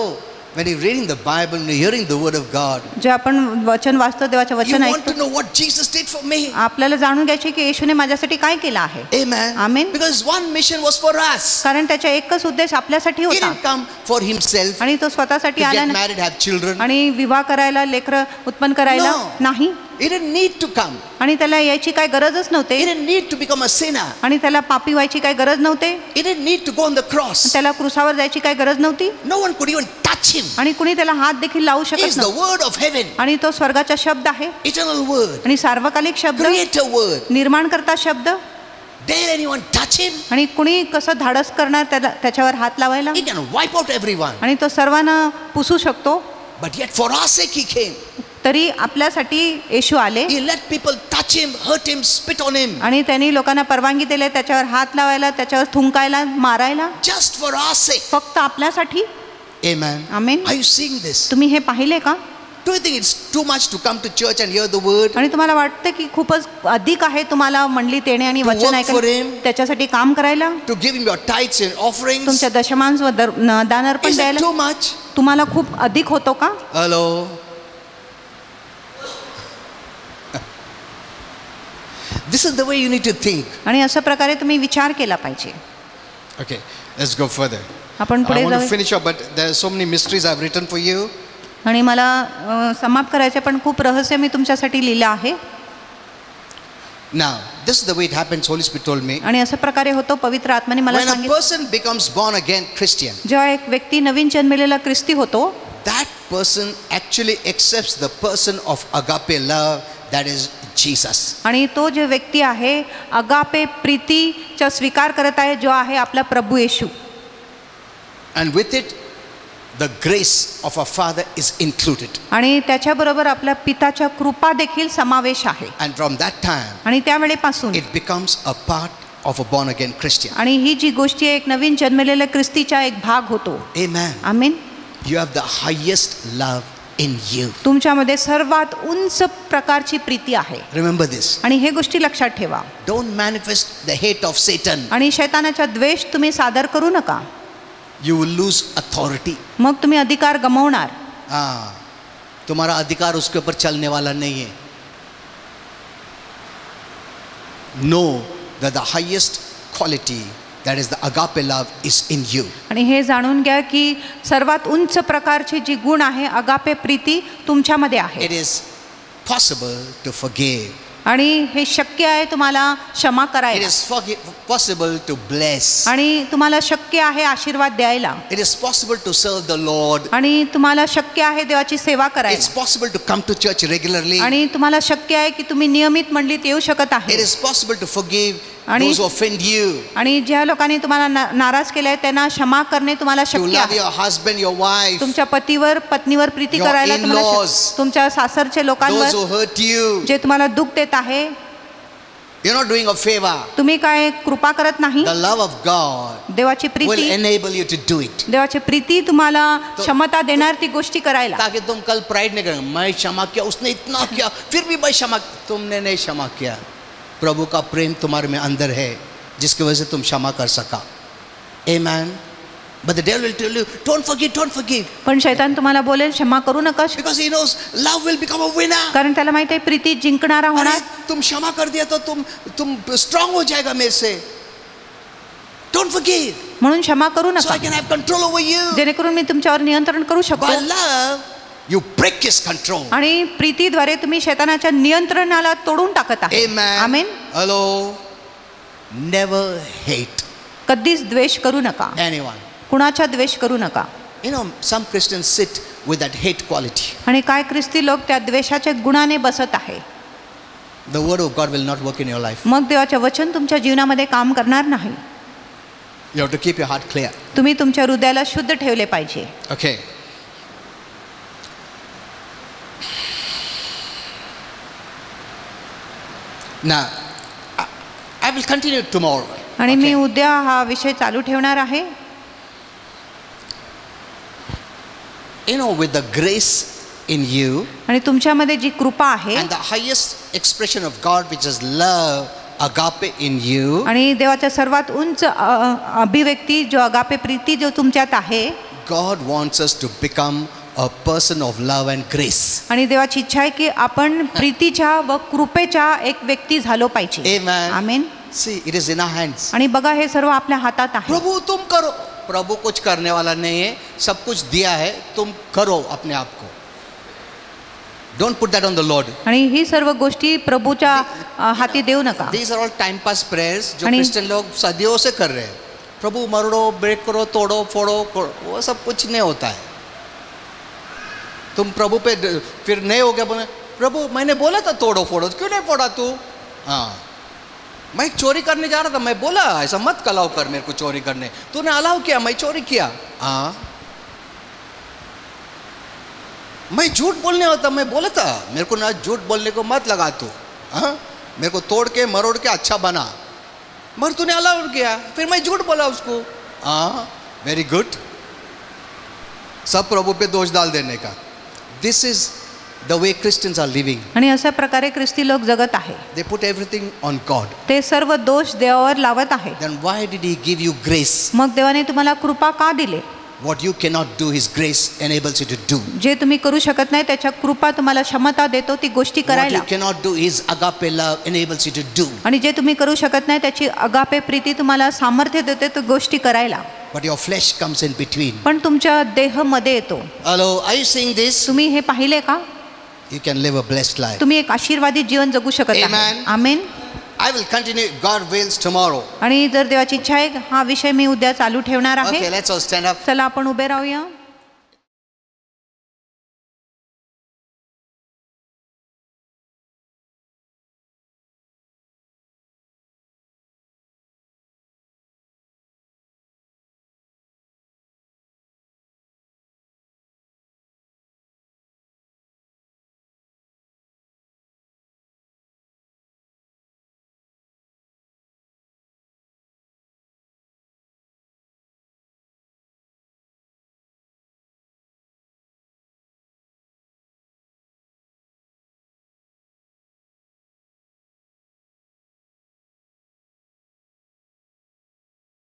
when you're reading the Bible and you're hearing the word of God, जे आपण वचन वाचतो, देवाचे you वचन want ऐकतो, to know what Jesus did for me. आपल्याला जाणून घ्यायचे की येशूने माझ्यासाठी काय केलं आहे. Amen. Amen. Because one mission was for us. कारण त्याचा एकच उद्देश आपल्यासाठी He होता didn't come for himself आणि तो स्वतःसाठी to आला get नाही married, have children. आणि विवाह करायला, लेकरं उत्पन्न करायला No. नाही. He didn't need to come. आणि त्याला यायची काय गरजच He नव्हते didn't need to become a sinner. आणि त्याला पापी व्हायची काय गरज नव्हते. He didn't need to go on the cross. त्याला क्रुसावर जायची काय गरज नव्हती No one could even touch him. आणि कुणी त्याला हात देखील लावू He शकत is the नव्हतं. word of heaven, आणि तो स्वर्गाचा शब्द आहे eternal word, आणि सार्वकालिक शब्द, creator word. निर्माणकर्ता शब्द. Dare anyone touch him? आणि कुणी कसं धाडस करणार त्याच्यावर हात लावायला. He can wipe out everyone. आणि तो सर्वांना पुसू शकतो. But yet for our sake he came. तरी आपल्यासाठी येशू आले He let people touch him, hurt him, spit on him. आणि त्यांनी लोकांना परवानगी दिली त्याच्यावर हात लावायला, त्याच्यावर थुंकायला, मारायला, Just for our sake. फक्त आपल्यासाठी. Amen. Amen. Are you seeing this? तुम्ही हे पाहिले का? Do you think it's too much to come to church and hear the word? आणि तुम्हाला वाटतं की खूपच अधिक आहे तुम्हाला मंडलीत येणे आणि To वचन work for ऐकणे, him. त्याच्यासाठी काम करायला, To give him your tithes and offerings? तुमच्या दशमांश व दानर्पण Is it द्यायला too much? तुम्हाला खूप अधिक होतो का? Hello? This is the way you need to think. आणि अशा प्रकारे तुम्ही विचार केला पाहिजे. Okay, let's go further. आपण I पुढे want to जाऊ. finish up, but there are so many mysteries I've written for you. आणि मला समाप्त करायचे पण खूप रहस्य मी तुमच्यासाठी लिहिलं आहे. Now, this is the way it happens, Holy Spirit told me. आणि अशा प्रकारे होतो, पवित्र आत्म्याने मला When a सांगितलं, person becomes born again Christian, जेव्हा एक व्यक्ती नवीन जन्मलेला ख्रिस्ती होतो, that person actually accepts the person of agape love, that is Jesus. आणि तो जो व्यक्ती आहे अगापे प्रीतीचा स्वीकार करत आहे, जो आहे आपला प्रभू येशू. And with it, the grace of our Father is included. आणि त्याच्याबरोबर आपल्या पिताच्या कृपा देखील समावेश आहे. And from that time, आणि त्यावेळेपासून it becomes a part of a born again Christian. आणि ही जी गोष्टी आहे, एक नवीन जन्मलेल्या ख्रिस्तीचा एक भाग होतो. Amen. Amen. You have the highest love in you. तुमच्यामध्ये सर्वात उंच प्रकारची प्रीती आहे. Remember this. आणि हे गोष्टी लक्षात ठेवा. Don't manifest the hate of Satan. आणि शैतानाचा द्वेष तुम्ही सादर करू नका. You will lose authority. मग तुम्ही अधिकार गमावणार. हाँ, तुम्हारा अधिकार उसके ऊपर चलने वाला नहीं है. Know that the highest quality that is the agape love is in you. आणि हे जाणून घ्या की सर्वात उंच प्रकारची जी गुण आहे अगापे प्रीती तुमच्यामध्ये आहे. It is possible to forgive. आणि हे शक्य आहे तुम्हाला क्षमा It करायला. is possible to bless. आणि तुम्हाला शक्य आहे आशीर्वाद द्यायला. It is possible to serve the Lord. आणि तुम्हाला शक्य आहे देवाची सेवा It's करायला. possible to come to church regularly. आणि तुम्हाला शक्य आहे की तुम्ही नियमित मंडळीत येऊ शकत It आहे. is possible to forgive आणि- those who offend you. आणि ज्या लोकांनी तुम्हाला नाराज केलंय त्यांना क्षमा करणे तुम्हाला To शक्य love आहे. your husband, your wife, तुमच्या पतीवर पत्नीवर प्रीती Your करायला तुम्हाला in-laws. तुमच्या सासरचे those लोकांवर who hurt you. जे तुम्हाला दुःख देत आहे You're not doing a favor. तुम्ही काय कृपा करत नाही. The love of God देवाची will Preeti enable you to do it. देवाची प्रीती तुम्हाला क्षमता देणार ती गोष्टी करायला. ताकि तुम कल प्राइड नहीं करेंगे, मैं क्षमा किया, उसने इतना किया, फिर भी मैं क्षमा. तुमने नहीं क्षमा किया. प्रभु का प्रेम तुम्हारे में अंदर है जिसकी वजह से तुम क्षमा कर सका. Amen. But the devil will tell you, don't forgive, don't forgive. पण शैतान तुम्हाला बोलेल क्षमा करू नका, Because he knows love will become a winner. कारण त्याला माहिती आहे प्रीती जिंकणारा अरे, होणार. तुम क्षमा कर दिया तो तुम स्ट्रांग हो जाएगा मेरे से. Don't forgive. म्हणून क्षमा करू So I नका can have control over you. जेणेकरून मी तुमच्यावर नियंत्रण करू By शकतो. love, you break his control. आणि प्रीतीद्वारे तुम्ही शैतानाच्या नियंत्रणाला तोडून टाकत आहे. Amen. आमेन. Hello. Never hate कधीच द्वेष करू नका. anyone. कुणाचा द्वेष करू नका. You know, some Christians sit with that hate quality. आणि काय ख्रिस्ती लोक त्या द्वेषाच्या गुणाने बसत आहे. The word of God will not work in your life. मग देवाचे वचन तुमच्या जीवनामध्ये काम करणार नाही. You have to keep your heart clear. तुम्ही तुमच्या हृदयाला शुद्ध ठेवले पाहिजे. Okay. Now, I will continue tomorrow. आणि मी Okay. उद्या हा विषय चालू ठेवणार आहे. You know, with the grace in you आणि तुमच्यामध्ये जी कृपा आहे and the highest expression of God, which is love, agape in you, आणि देवाच्या सर्वात उंच अभिव्यक्ती जो अगापे प्रीती जो तुमच्यात आहे, God wants us to become a person of love and grace. आणि देवाची इच्छा आहे की आपण प्रीतीच्या व कृपेच्या एक व्यक्ती झालो पाहिजे. Amen. Amen. See, it is in our hands. आणि बघा हे सर्व आपल्या हातात आहे. प्रभु तुम करो. प्रभु कुछ करने वाला नहीं है, सब कुछ दिया है, तुम करो अपने आप को. Don't put that on the Lord. आणि ही सर्व गोष्टी प्रभूच्या हाती देऊ नका. These are all time pass prayers जो आणि- क्रिश्चियन लोग सदियों से कर रहे हैं. प्रभु मरोड़ो, ब्रेक करो, तोड़ो, फोड़ो, वो सब कुछ नहीं होता है. तुम प्रभु पे फिर नहीं हो गया, बोले प्रभु मैंने बोला था तोड़ो फोड़ो, क्यों नहीं फोड़ा तू? हाँ, मैं चोरी करने जा रहा था, मैं बोला ऐसा मत अलाउ कर मेरे को चोरी करने, तूने अलाउ किया, मैं चोरी किया. हाँ, मैं झूठ बोलने होता, मैं बोला था मेरे को ना झूठ बोलने को मत लगा तू. हाँ, मेरे को तोड़ के मरोड़ के अच्छा बना, मगर तूने अलाउ किया, फिर मैं झूठ बोला उसको. हाँ, वेरी गुड. सब प्रभु पे दोष डाल देने का. This is the way Christians are living. आणि अशा प्रकारे ख्रिस्ती लोक जगत आहे. They put everything on God. ते सर्व दोष देवावर लावत आहे. Then why did he give you grace? मग देवाने तुम्हाला कृपा का दिले? What you cannot do, His grace enables you to do. जे तुम्ही करू शकत नाही त्याच्या कृपा तुम्हाला क्षमता देतो ती गोष्टी What करायला. you cannot do, His agape love enables you to do. आणि जे तुम्ही करू शकत नाही त्याची अगापे प्रीती तुम्हाला सामर्थ्य देते तो गोष्टी करायला. But your flesh comes in between. पण तुमच्या देह मध्ये येतो. Hello, are you seeing this? तुम्ही हे पाहिले का? You can live a blessed life. तुम्ही एक आशीर्वादित जीवन जगू शकत आहे. Amen. Amen. I will continue, God wills, tomorrow. आणि जर देवाची इच्छा आहे हा विषय मी उद्या चालू ठेवणार आहे. Okay, let's all stand up. चला आपण उभे राहूया.